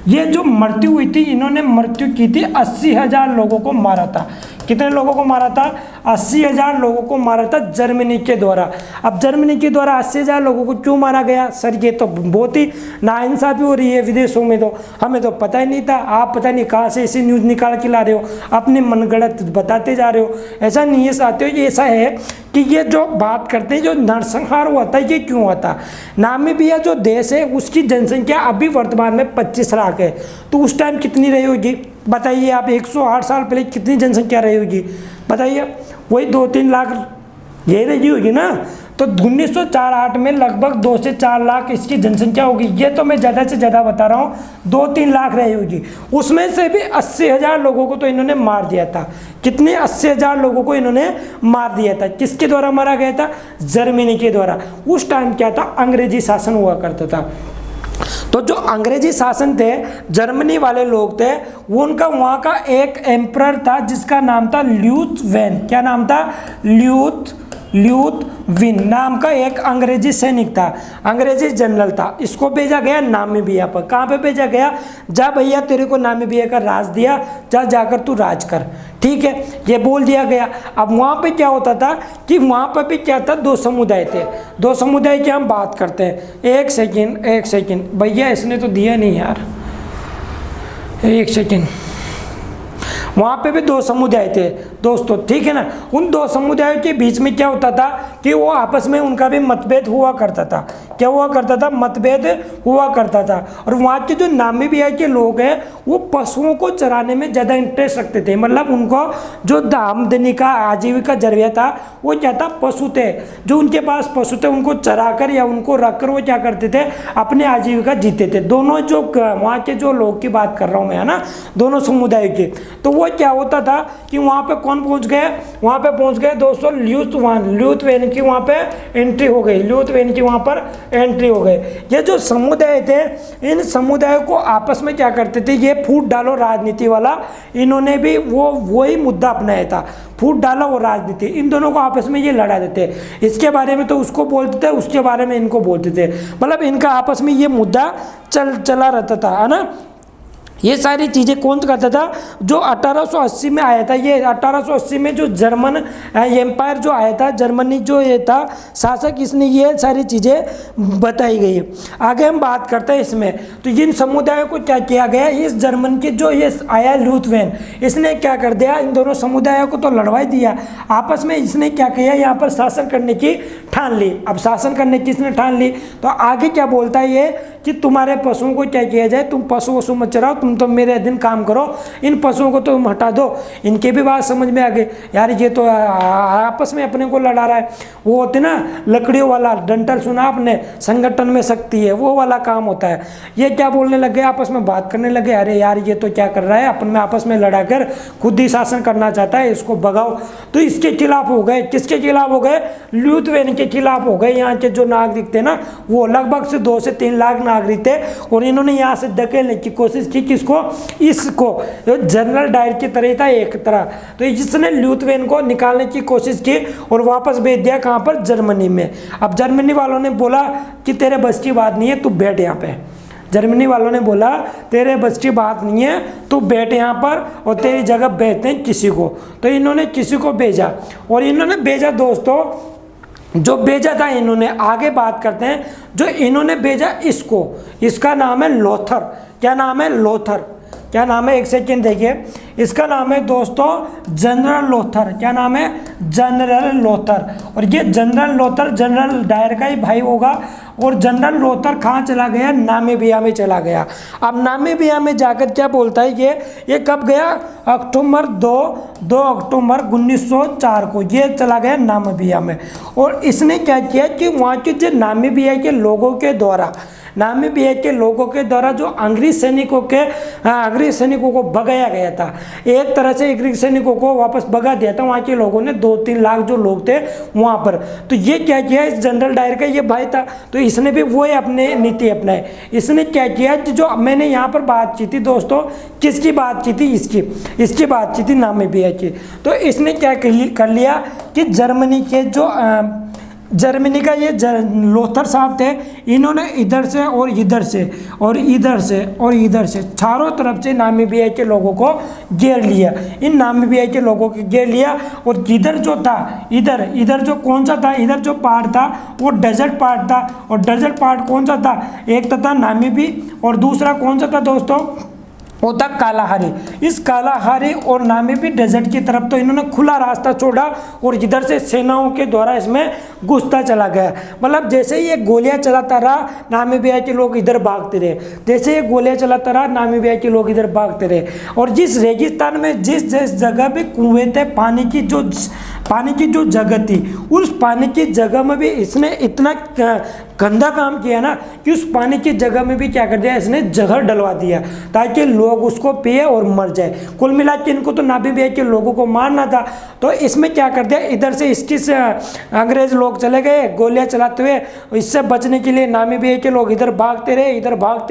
ये जो मृत्यु हुई थी, इन्होंने मृत्यु की थी 80,000 लोगों को मारा था। कितने लोगों को मारा था? 80,000 लोगों को मारा था जर्मनी के द्वारा। अब जर्मनी के द्वारा 80,000 लोगों को क्यों मारा गया? सर ये तो बहुत ही नाइंसाफी हो रही है विदेशों में, तो हमें तो पता ही नहीं था। आप पता नहीं कहाँ से ऐसी न्यूज़ निकाल के ला रहे हो, अपनी मनगढ़ंत बताते जा रहे हो। ऐसा नहीं है साथियों, ये ऐसा है कि ये जो बात करते हैं जो नरसंहार हुआ था ये क्यों हुआ था। नामीबिया जो देश है उसकी जनसंख्या अभी वर्तमान में 25 लाख है, तो उस टाइम कितनी रही होगी बताइए आप? 108 साल पहले कितनी जनसंख्या रही होगी बताइए? वही 2-3 लाख ये रही होगी ना। तो 1908 में लगभग 2 से 4 लाख इसकी जनसंख्या होगी। ये तो मैं ज़्यादा से ज़्यादा बता रहा हूँ, 2-3 लाख रही होगी। उसमें से भी 80,000 लोगों को तो इन्होंने मार दिया था। कितने? 80,000 लोगों को इन्होंने मार दिया था। किसके द्वारा मारा गया था? जर्मनी के द्वारा। उस टाइम क्या था? अंग्रेजी शासन हुआ करता था। तो जो अंग्रेजी शासन थे, जर्मनी वाले लोग थे, वो उनका वहाँ का एक एम्परर था जिसका नाम था ल्यूथवेन। क्या नाम था? ल्यूथविन नाम का एक अंग्रेजी सैनिक था, अंग्रेजी जनरल था। इसको भेजा गया नामीबिया पर। कहाँ पे भेजा गया? जा भैया तेरे को नामीबिया का राज दिया, जा जाकर तू राज कर, ठीक है, ये बोल दिया गया। अब वहाँ पे क्या होता था कि वहाँ पर भी क्या था? 2 समुदाय थे। 2 समुदाय की हम बात करते हैं। एक सेकेंड भैया, इसने तो दिया नहीं यार, एक सेकेंड। वहाँ पे भी 2 समुदाय थे दोस्तों, ठीक है ना। उन 2 समुदायों के बीच में क्या होता था कि वो आपस में उनका भी मतभेद हुआ करता था। क्या हुआ करता था? मतभेद हुआ करता था। और वहाँ के जो नामीबिया के लोग हैं वो पशुओं को चराने में ज़्यादा इंटरेस्ट रखते थे। मतलब उनको जो आमदनी का आजीविका जरिया था वो क्या था? पशु थे। जो उनके पास पशु थे उनको चरा कर या उनको रख कर वो क्या करते थे? अपने आजीविका जीते थे। दोनों जो वहाँ के जो लोग की बात कर रहा हूँ मैं, है ना, दोनों समुदाय के। तो वो क्या होता था कि वहाँ पे कौन पहुँच गए? वहाँ पे पहुँच गए दोस्तों ल्यूथवेन की वहाँ पे एंट्री हो गई। ल्यूथवेन की वहाँ पर एंट्री हो गई। ये जो समुदाय थे, इन समुदायों को आपस में क्या करते थे? ये फूट डालो राजनीति वाला, इन्होंने भी वही मुद्दा अपनाया था, फूट डालो वो राजनीति। इन दोनों को आपस में ये लड़ा देते, इसके बारे में तो उसको बोलते थे, उसके बारे में इनको बोलते थे। मतलब इनका आपस में ये मुद्दा चला रहता था, है ना। ये सारी चीज़ें कौन करता था? जो 1880 में आया था, ये 1880 में जो जर्मन एम्पायर जो आया था, जर्मनी जो ये था शासक, इसने ये सारी चीज़ें बताई गई है। आगे हम बात करते हैं इसमें। तो इन समुदायों को क्या किया गया? इस जर्मन के जो ये आया ल्यूथवेन, इसने क्या कर दिया? इन दोनों समुदायों को तो लड़वा दिया आपस में। इसने क्या किया? यहाँ पर शासन करने की ठान ली। अब शासन करने की इसने ठान ली तो आगे क्या बोलता है ये कि तुम्हारे पशुओं को क्या किया जाए? तुम पशु वशु मत चराओ, तुम तो मेरे दिन काम करो, इन पशुओं को तुम हटा दो। इनके भी बात समझ में आ गई, यार ये तो आपस में अपने को लड़ा रहा है। वो होते ना लकड़ियों वाला डंटल, सुना आपने, संगठन में शक्ति है, वो वाला काम होता है। ये क्या बोलने लगे? आपस में बात करने लगे, अरे यार ये तो क्या कर रहा है, अपन में आपस में लड़ा कर खुद ही शासन करना चाहता है, इसको भगाओ। तो इसके खिलाफ हो गए। किसके खिलाफ हो गए? ल्यूथवेन के खिलाफ हो गए। यहाँ के जो नागरिक थे ना, वो लगभग से 2 से 3 लाख नागरिक थे, और इन्होंने यहाँ से धकेलने की कोशिश की। किसको? इसको, जो जनरल डायर की तरह था एक तरह। तो जिसने ल्यूथवेन को निकालने की कोशिश की और वापस भेज दिया कहाँ पर? जर्मनी में। अब जर्मनी वालों ने बोला कि तेरे बस की बात नहीं है, तू बैठ यहाँ पे। जर्मनी वालों ने बोला तेरे बस की बात नहीं है, तू बैठ यहाँ पर, और तेरी जगह भेजते हैं किसी को। तो इन्होंने किसी को भेजा, और इन्होंने भेजा दोस्तों, जो भेजा था इन्होंने, आगे बात करते हैं। जो इन्होंने भेजा इसको, इसका नाम है लोथर। क्या नाम है? लोथर। क्या नाम है? एक सेकेंड देखिए, इसका नाम है दोस्तों जनरल लोथर। क्या नाम है? General Lothar. और ये जनरल लोथर जनरल डायर का ही भाई होगा। और जनरल लोथर कहाँ चला गया? नामीबिया में चला गया। अब नामीबिया में जाकर क्या बोलता है ये कब गया? अक्टूबर 2 अक्टूबर 1904 को ये चला गया नामीबिया में। और इसने क्या किया कि वहाँ के जो नामीबिया के लोगों के द्वारा, नामीबिया के लोगों के द्वारा जो अंग्रेज सैनिकों को भगाया गया था। एक तरह से अंग्रेज सैनिकों को वापस भगा दिया था वहाँ के लोगों ने, 2-3 लाख जो लोग थे वहाँ पर। तो ये क्या किया, इस जनरल डायर का ये भाई था, तो इसने भी वही अपने नीति अपनाई। इसने क्या किया, जो मैंने यहाँ पर बात की थी दोस्तों, किसकी बात की थी, इसकी बात की थी नामीबिया की। तो इसने क्या कर लिया कि जर्मनी का ये लोथर साहब थे, इन्होंने इधर से और इधर से और इधर से और इधर से चारों तरफ से नामीबिया के लोगों को घेर लिया। इन नामीबिया के लोगों को घेर लिया और इधर जो था, इधर जो कौन सा था, इधर जो पार्ट था वो डेजर्ट पार्ट था। और डेजर्ट पार्ट कौन सा था, एक था नामीबी और दूसरा कौन सा था दोस्तों, वो था कालाहारी। इस कालाहारी और नामीबी डेजर्ट की तरफ तो इन्होंने खुला रास्ता छोड़ा और इधर से सेनाओं के द्वारा इसमें घुसता चला गया। मतलब जैसे ये गोलियां चलाता रहा, नामीबिया के लोग इधर भागते रहे, जैसे ये गोलियां चलाता रहा, नामीबिया के लोग इधर भागते रहे। और जिस रेगिस्तान में जिस जगह भी कुएं थे, पानी की जो जगह थी, उस पानी की जगह में भी इसने इतना गंदा काम किया ना कि उस पानी की जगह में भी क्या कर दिया, इसने जहर डलवा दिया ताकि लोग उसको पिए और मर जाए। कुल मिला के इनको तो नामीबिया के लोगों को मारना था, तो इसमें क्या कर दिया, इधर से अंग्रेज लोग चले गए गोलियां चलाते हुए। इससे बचने के लिए नामीबिया के लोग इधर भागते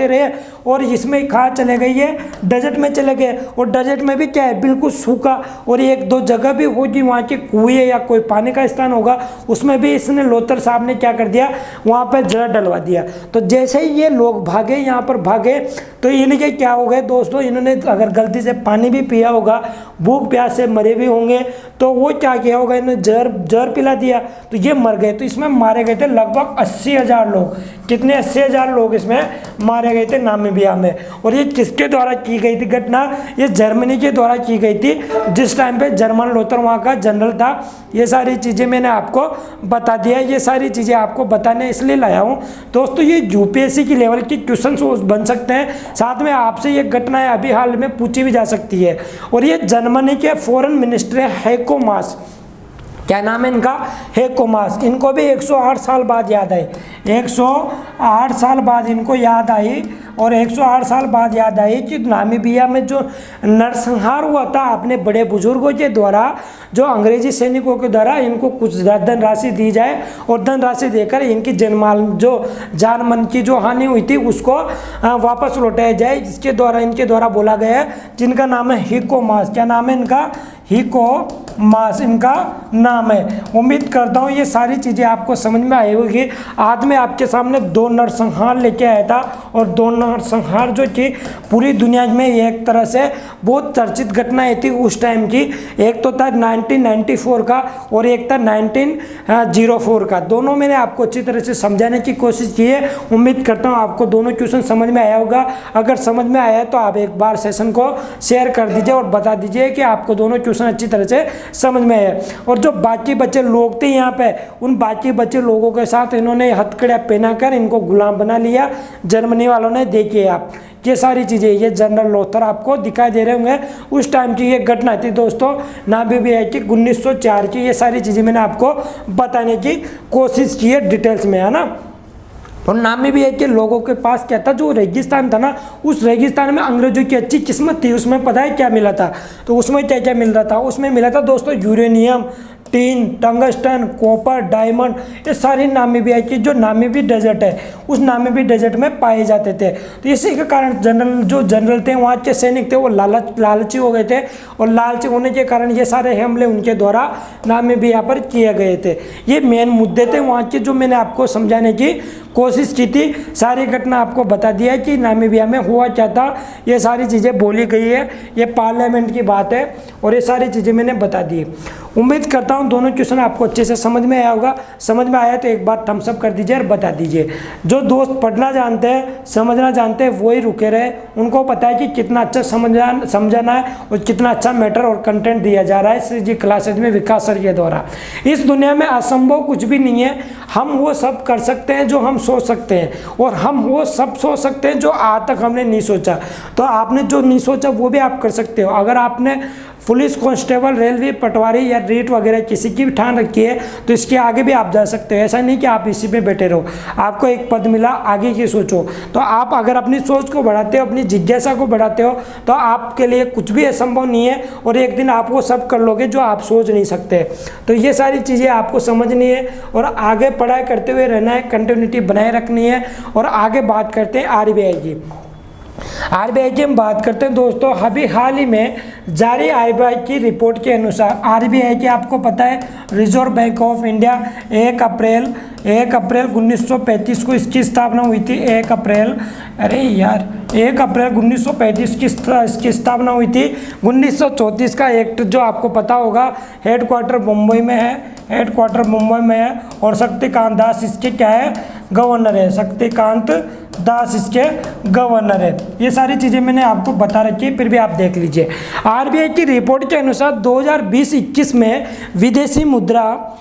रहे और इसमें कहाँ चले गए, ये डेजर्ट में चले गए। और डेजर्ट में भी क्या है, बिल्कुल सूखा, और 1-2 जगह भी होगी वहाँ के कुएं या कोई पानी का स्थान होगा, उसमें भी इसने लोथर साहब ने क्या कर दिया, वहाँ पर जहर डलवा दिया। तो जैसे ही ये लोग भागे, यहाँ पर भागे, तो इनके क्या हो गए दोस्तों, इन्होंने अगर गलती से पानी भी पिया होगा, भूख प्यास से मरे भी होंगे, तो वो क्या किया होगा, इन्होंने जहर पिला दिया, तो ये मर गए। तो इसमें मारे गए थे लगभग 80,000 लोग। कितने, 80,000 लोग इसमें मारे गए थे नामीबिया में। और ये किसके द्वारा की गई थी घटना, ये जर्मनी के द्वारा की गई थी, जिस टाइम पे जर्मन लोथर वहाँ का जनरल था। ये सारी चीज़ें मैंने आपको बता दिया, ये सारी चीज़ें आपको बताने इसलिए लाया हूँ दोस्तों। ये यूपीएससी की लेवल की क्वेश्चन बन सकते हैं, साथ में आपसे ये घटनाएं अभी हाल में पूछी भी जा सकती है। और ये जर्मनी के फॉरेन मिनिस्टर है हेको मास, क्या नाम है इनका, हेको मास। इनको भी 108 साल बाद याद आई, 108 साल बाद इनको याद आई, और 108 साल बाद याद आई कि नामीबिया में जो नरसंहार हुआ था अपने बड़े बुजुर्गों के द्वारा, जो अंग्रेजी सैनिकों के द्वारा, इनको कुछ धनराशि दी जाए और धनराशि देकर इनकी जान मन की जो हानि हुई थी उसको वापस लौटाया जाए। इसके द्वारा इनके द्वारा बोला गया है, जिनका नाम है हिको मास। क्या नाम है इनका, हिको मास इनका नाम है। उम्मीद करता हूँ ये सारी चीज़ें आपको समझ में आई होगी। आज मैं आपके सामने 2 नरसंहार लेके आया था, और 2 नरसंहार जो कि पूरी दुनिया में एक तरह से बहुत चर्चित घटनाएं थी उस टाइम की। एक तो था 1994 का और एक था 1904 का। दोनों मैंने आपको अच्छी तरह से समझाने की कोशिश की है। उम्मीद करता हूँ आपको दोनों क्वेश्चन समझ में आया होगा। अगर समझ में आया तो आप एक बार सेशन को शेयर कर दीजिए और बता दीजिए कि आपको दोनों क्वेश्चन अच्छी तरह से समझ में आया। और जो बाकी बच्चे लोग थे यहाँ पे, उन बाकी बच्चे लोगों के साथ इन्होंने हथकड़िया पहनाकर इनको गुलाम बना लिया जर्मनी वालों ने। देखिए आप ये सारी चीज़ें, ये जनरल लोथर आपको दिखाई दे रहे होंगे। उस टाइम की ये घटना थी दोस्तों, नामीबिया की 1904 की। ये सारी चीज़ें मैंने आपको बताने की कोशिश की है डिटेल्स में, है ना। और नामीबिया के लोगों के पास क्या था, जो रेगिस्तान था ना, उस रेगिस्तान में अंग्रेजों की अच्छी किस्मत थी। उसमें पता है क्या मिला था, तो उसमें क्या क्या मिल रहा था, उसमें मिला था दोस्तों uranium, tin, tungsten, copper, diamond. ये सारी नामीबिया की जो नामीबी डेजर्ट है, उस नामीबी डेजर्ट में पाए जाते थे। तो इसी के कारण जनरल थे वहाँ के सैनिक थे, वो लालची हो गए थे, और लालची होने के कारण ये सारे हमले उनके द्वारा नामीबिया पर किए गए थे। ये मेन मुद्दे थे वहाँ के, जो मैंने आपको समझाने की कोशिश की थी। सारी घटना आपको बता दिया है कि नामीबिया में हुआ क्या था, ये सारी चीज़ें बोली गई है, ये पार्लियामेंट की बात है, और ये सारी चीज़ें मैंने बता दी। उम्मीद करता हूँ दोनों क्वेश्चन आपको अच्छे से समझ में आया होगा। समझ में आया तो एक बार थम्स अप कर दीजिए और बता दीजिए। जो दोस्त पढ़ना जानते हैं, समझना जानते हैं, वही रुके रहे। उनको पता है कि कितना अच्छा समझाना है और कितना अच्छा मैटर और कंटेंट दिया जा रहा है श्री जी क्लासेज में विकास सर के द्वारा। इस दुनिया में असंभव कुछ भी नहीं है। हम वो सब कर सकते हैं जो हम सोच सकते हैं, और हम वो सब सोच सकते हैं जो आज तक हमने नहीं सोचा। तो आपने जो नहीं सोचा वो भी आप कर सकते हो। अगर आपने पुलिस कांस्टेबल, रेलवे, पटवारी या रीट वगैरह किसी की भी ठान रखी है तो इसके आगे भी आप जा सकते हो। ऐसा नहीं कि आप इसी पे बैठे रहो, आपको एक पद मिला, आगे की सोचो। तो आप अगर अपनी सोच को बढ़ाते हो, अपनी जिज्ञासा को बढ़ाते हो, तो आपके लिए कुछ भी असंभव नहीं है और एक दिन आप वो सब कर लोगे जो आप सोच नहीं सकते। तो ये सारी चीज़ें आपको समझनी है और आगे पढ़ाई करते हुए रहना है, कंटिन्यूटी बनाए रखनी है। और आगे बात करते हैं आरबीआई की। आरबीआई की हम बात करते हैं दोस्तों, अभी हाल ही में जारी आरबीआई की रिपोर्ट के अनुसार, आरबीआई की आपको पता है रिजर्व बैंक ऑफ इंडिया 1 अप्रैल 1935 को इसकी स्थापना हुई थी। 1 अप्रैल 1935 की इसकी स्थापना हुई थी। 1934 का एक्ट जो आपको पता होगा, हेडक्वार्टर मुंबई में है और शक्तिकांत दास इसके क्या है, गवर्नर है। शक्तिकांत दास इसके गवर्नर है। ये सारी चीज़ें मैंने आपको बता रखी है, फिर भी आप देख लीजिए। आरबीआई की रिपोर्ट के अनुसार 2020-21 में विदेशी मुद्रा,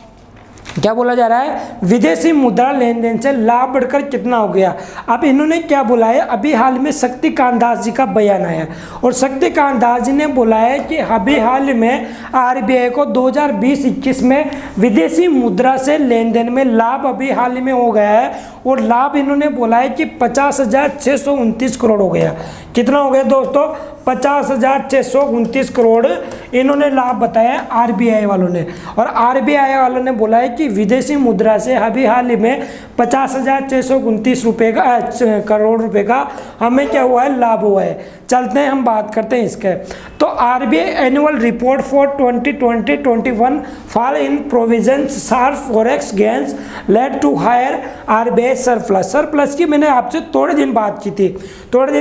क्या बोला जा रहा है, विदेशी मुद्रा लेन देन से लाभ बढ़कर कितना हो गया। अब इन्होंने क्या बोला है, अभी हाल में शक्तिकांत दास जी का बयान आया और शक्तिकांत दास जी ने बोला है कि अभी हाल में आरबीआई को 2020-21 में विदेशी मुद्रा से लेन देन में लाभ अभी हाल में हो गया है और लाभ इन्होंने बोला है कि 50,629 करोड़ हो गया। कितना हो गया दोस्तों, 50,629 करोड़ इन्होंने लाभ बताया आरबीआई वालों ने। और आरबीआई वालों ने बोला है कि विदेशी मुद्रा से अभी हाल ही में 50,629 करोड़ रुपए का हमें क्या हुआ है, लाभ हुआ है। चलते हैं हम बात करते हैं इसके। तो RBI annual report for 2020-21 fall in provisions sharp forex gains led to higher RBI surplus की मैंने आपसे थोड़े दिन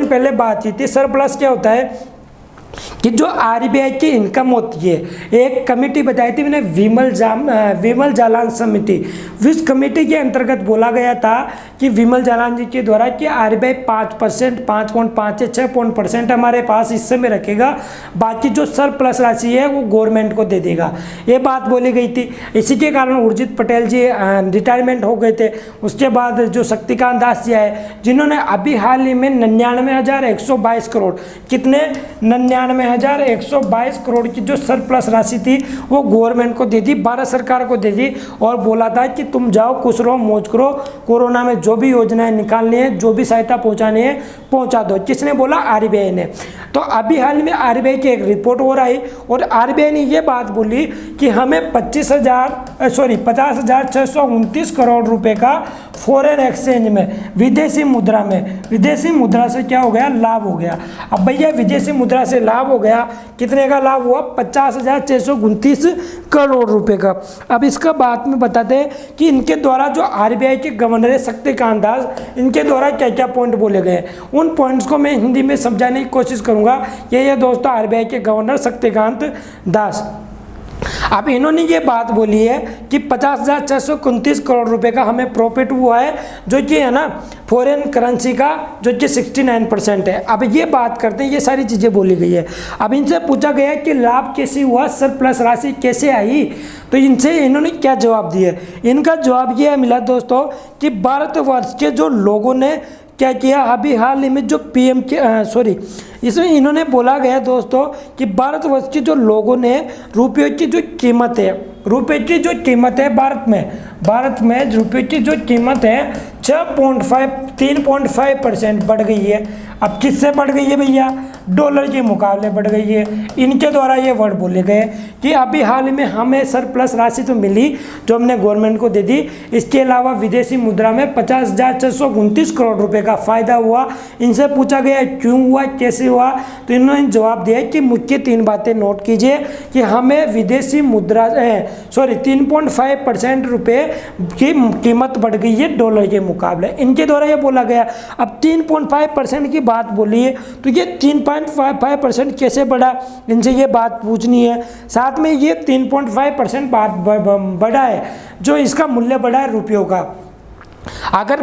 पहले बात की थी। सरप्लस क्या होता है कि जो आरबीआई की इनकम होती है, एक कमेटी बताई थी मैंने, विमल जालान समिति। इस कमेटी के अंतर्गत बोला गया था कि विमल जालान जी के द्वारा कि आरबीआई 5%, 5.5 से 6% हमारे पास हिस्से में रखेगा, बाकी जो सरप्लस राशि है वो गवर्नमेंट को दे देगा, ये बात बोली गई थी। इसी के कारण उर्जित पटेल जी रिटायरमेंट हो गए थे। उसके बाद जो शक्तिकांत दास जी आए, जिन्होंने अभी हाल ही में 99,122 करोड़, कितने, 99,122 करोड़ की जो सरप्लस राशि थी वो गवर्नमेंट को दे दी, भारत सरकार को दे दी और बोला था कि तुम जाओ खुश रहो, मौज करो, कोरोना में जो भी योजनाएं निकालनी है, जो भी सहायता पहुंचानी है पहुंचा दो। किसने बोला, आरबीआई ने। तो अभी हाल में आरबीआई की एक रिपोर्ट और आई और आरबीआई ने ये बात बोली कि हमें 50,629 करोड़ रुपए का फॉरेन एक्सचेंज में, विदेशी मुद्रा से क्या हो गया, लाभ हो गया। अब भैया विदेशी मुद्रा से लाभ हो गया, कितने का लाभ हुआ, 50,629 करोड़ रुपए का। अब इसका बात में बताते हैं कि इनके द्वारा जो आरबीआई के गवर्नर है शक्तिकांत दास, इनके द्वारा क्या क्या पॉइंट बोले गए, उन पॉइंट्स को मैं हिंदी में समझाने की कोशिश करूंगा। ये दोस्तों आरबीआई के गवर्नर शक्तिकांत दास, अब इन्होंने ये बात बोली है कि 50,629 करोड़ रुपए का हमें प्रॉफिट हुआ है, जो कि है ना फॉरेन करेंसी का, जो कि 69% है। अब ये बात करते हैं, ये सारी चीज़ें बोली गई है। अब इनसे पूछा गया कि लाभ कैसे हुआ, सरप्लस राशि कैसे आई, तो इनसे इन्होंने क्या जवाब दिया। इनका जवाब ये मिला दोस्तों कि भारतवर्ष के जो लोगों ने क्या किया, अभी हाल ही में जो पीएम के इसमें इन्होंने बोला गया दोस्तों कि भारतवर्ष के जो लोगों ने रुपये की जो कीमत है, भारत में रुपये की जो कीमत है 3.5% बढ़ गई है। अब किससे बढ़ गई है भैया, डॉलर के मुकाबले बढ़ गई है। इनके द्वारा ये वर्ड बोले गए कि अभी हाल में हमें सरप्लस राशि तो मिली जो हमने गवर्नमेंट को दे दी, इसके अलावा विदेशी मुद्रा में 50,629 करोड़ रुपए का फायदा हुआ। इनसे पूछा गया क्यों हुआ, कैसे हुआ, तो इन्होंने जवाब दिया कि मुख्य 3 बातें नोट कीजिए कि हमें विदेशी मुद्रा 3.5% रुपये की कीमत बढ़ गई है डॉलर के मुकाबले, इनके द्वारा ये बोला गया। अब 3.5% की बात बोली है तो ये 3.5% कैसे बढ़ा, इनसे ये बात पूछनी है। साथ में ये 3.5% बात बढ़ा है, जो इसका मूल्य बढ़ा है रुपयों का, अगर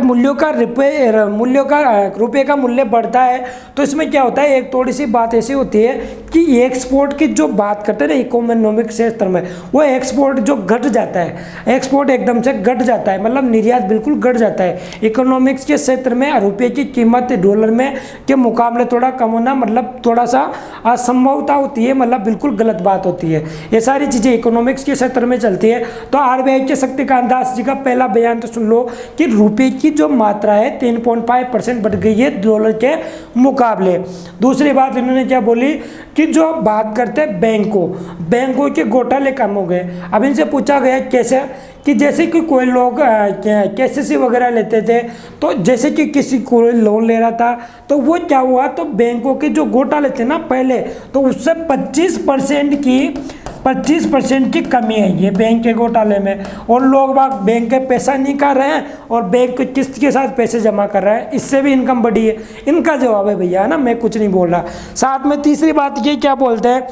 रुपये का मूल्य बढ़ता है तो इसमें क्या होता है, एक थोड़ी सी बात ऐसी होती है कि एक्सपोर्ट की जो बात करते हैं ना इकोनॉमिक क्षेत्र में, वो एक्सपोर्ट जो घट जाता है, एक्सपोर्ट एकदम से घट जाता है, मतलब निर्यात बिल्कुल घट जाता है। इकोनॉमिक्स के क्षेत्र में रुपये की कीमत डॉलर में के मुकाबले थोड़ा कम होना मतलब थोड़ा सा असंभवता होती है, मतलब बिल्कुल गलत बात होती है। ये सारी चीज़ें इकोनॉमिक्स के क्षेत्र में चलती है। तो आरबीआई के शक्तिकांत दास जी का पहला बयान तो सुन लो कि रुपये की जो मात्रा है 3.5% बढ़ गई है डॉलर के मुकाबले। दूसरी बात इन्होंने क्या बोली कि जो बात करते हैं बैंकों के घोटाले कम हो गए। अब इनसे पूछा गया कैसे, कि जैसे कि कोई लोग केसीसी वगैरह लेते थे, तो जैसे कि किसी कोई लोन ले रहा था तो वो क्या हुआ, तो बैंकों के जो घोटाले थे ना पहले, तो उससे 25% की कमी आई है बैंक के घोटाले में, और लोग बाग बैंक के पैसा निकाल रहे हैं और बैंक की किस्त के साथ पैसे जमा कर रहे हैं, इससे भी इनकम बढ़ी है। इनका जवाब है भैया, है ना, मैं कुछ नहीं बोल रहा। साथ में तीसरी बात ये क्या बोलते हैं,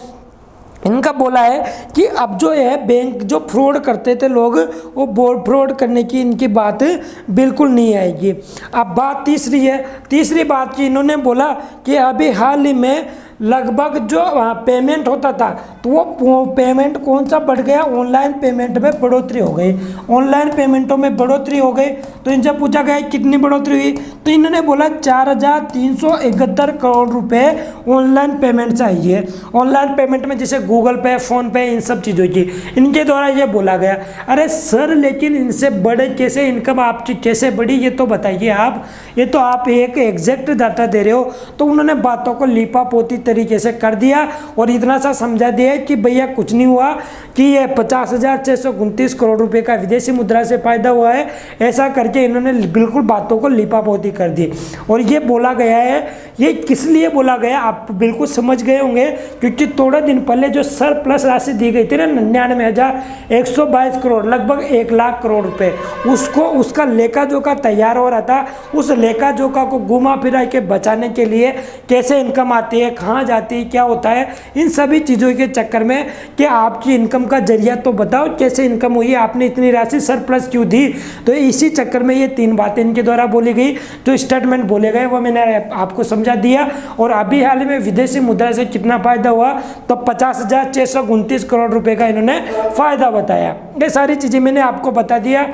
इनका बोला है कि अब जो है बैंक जो फ्रॉड करते थे लोग, वो फ्रॉड करने की इनकी बात बिल्कुल नहीं आएगी। अब बात तीसरी है, तीसरी बात की इन्होंने बोला कि अभी हाल ही में लगभग जो पेमेंट होता था तो वो पेमेंट कौन सा बढ़ गया, ऑनलाइन पेमेंट में बढ़ोतरी हो गई, ऑनलाइन पेमेंटों में बढ़ोतरी हो गई। तो इनसे पूछा गया कितनी बढ़ोतरी हुई, तो इन्होंने बोला 4,371 करोड़ रुपए ऑनलाइन पेमेंट चाहिए। ऑनलाइन पेमेंट में जैसे गूगल पे, फोन पे, इन सब चीज़ों की इनके द्वारा ये बोला गया। अरे सर लेकिन इनसे बड़े कैसे, इनकम आपकी कैसे बढ़ी ये तो बताइए आप, ये तो आप एक एग्जैक्ट डाटा दे रहे हो। तो उन्होंने बातों को लीपा पोती तरीके से कर दिया और इतना सा समझा दिया कि भैया कुछ नहीं हुआ, कि ये 50,629 करोड़ रुपए का विदेशी मुद्रा से फायदा हुआ है, ऐसा करके इन्होंने बिल्कुल बातों को लीपापोती कर दी। और ये बोला गया है, ये किस लिए बोला गया आप बिल्कुल समझ गए होंगे, क्योंकि थोड़े दिन पहले जो सरप्लस राशि दी गई थी ना 99,122 करोड़, लगभग 1 लाख करोड़ रुपए, उसको उसका लेखा जोखा तैयार हो रहा था। उस लेखा जोखा को घुमा फिरा के बचाने के लिए कैसे इनकम आती है, कहाँ जाती है, क्या होता है, इन सभी चीज़ों के चक्कर में कि आपकी इनकम का जरिया तो बताओ कैसे इनकम हुई, आपने इतनी राशि सरप्लस क्यों दी। तो इसी चक्कर में ये 3 बातें इनके द्वारा बोली गई, जो स्टेटमेंट बोले गए वो मैंने आपको समझा दिया। और अभी हाल में विदेशी मुद्रा से कितना फायदा हुआ, तो 50,629 करोड़ रुपए का इन्होंने फायदा बताया। ये सारी चीज़ें मैंने आपको बता दिया।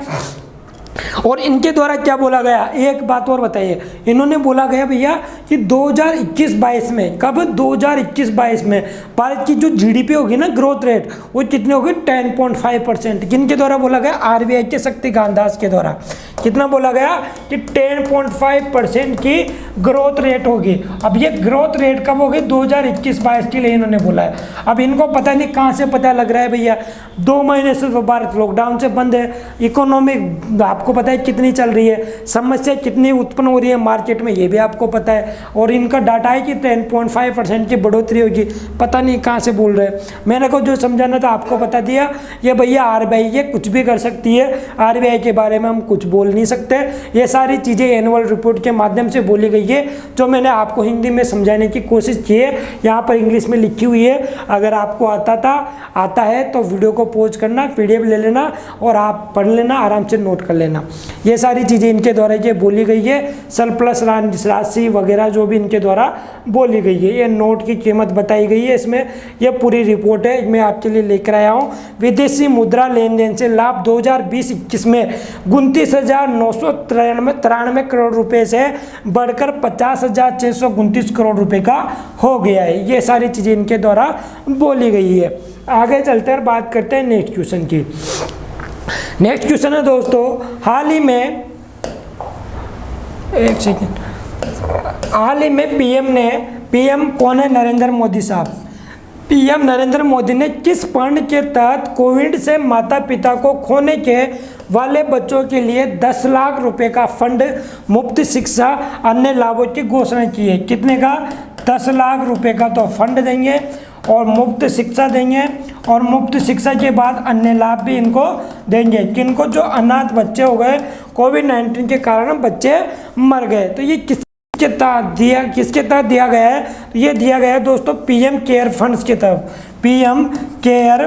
और इनके द्वारा क्या बोला गया, एक बात और बताइए, इन्होंने बोला गया भैया कि 2021-22 में, कब 2021-22 में भारत की जो जीडीपी होगी ना, ग्रोथ रेट, वो कितनी होगी 10.5%। किनके द्वारा बोला गया, आरबीआई के शक्तिकांत दास के द्वारा। कितना बोला गया कि 10.5% की ग्रोथ रेट होगी। अब ये ग्रोथ रेट कब होगी, 2021-22 के लिए इन्होंने बोला है। अब इनको पता नहीं कहाँ से पता लग रहा है भैया, 2 महीने से तो भारत लॉकडाउन से बंद है, इकोनॉमिक आपको पता है कितनी चल रही है, समस्या कितनी उत्पन्न हो रही है मार्केट में, ये भी आपको पता है। और इनका डाटा है कि 10.5% की बढ़ोतरी होगी, पता नहीं कहाँ से बोल रहे हैं। मैंने को जो समझाना था आपको बता दिया। ये भैया आरबीआई ये कुछ भी कर सकती है, आरबीआई के बारे में हम कुछ बोल नहीं सकते। ये सारी चीज़ें एनुअल रिपोर्ट के माध्यम से बोली गई है, जो मैंने आपको हिंदी में समझाने की कोशिश की है। यहाँ पर इंग्लिश में लिखी हुई है, अगर आपको आता है तो वीडियो को पॉज करना, पीडीएफ ले लेना और आप पढ़ लेना, आराम से नोट कर लेना। ये सारी चीज़ें इनके द्वारा ये बोली गई है, सरप्लस राशि वगैरह जो भी इनके द्वारा बोली गई है, ये नोट की कीमत बताई गई है इसमें। ये पूरी रिपोर्ट है, मैं आपके लिए लेकर आया हूँ। विदेशी मुद्रा लेन देन से लाभ 2020-21 में 29,993 करोड़ रुपए से बढ़कर 50,629 करोड़ रुपए का हो गया है। ये सारी चीज़ें इनके द्वारा बोली गई है। आगे चलते हैं, बात करते हैं नेक्स्ट क्वेश्चन की। नेक्स्ट क्वेश्चन है दोस्तों, हाल ही में पीएम कौन है, नरेंद्र मोदी साहब। पीएम नरेंद्र मोदी ने किस फंड के तहत कोविड से माता पिता को खोने के वाले बच्चों के लिए 10 लाख रुपए का फंड, मुफ्त शिक्षा, अन्य लाभों की घोषणा की है। कितने का, 10 लाख रुपए का तो फंड देंगे और मुफ्त शिक्षा देंगे, और मुफ्त शिक्षा के बाद अन्य लाभ भी इनको देंगे। किनको, जो अनाथ बच्चे हो गए, कोविड-19 के कारण बच्चे मर गए। तो ये किसके तहत दिया गया है, तो ये दिया गया है दोस्तों पीएम केयर फंड्स के तहत। पीएम केयर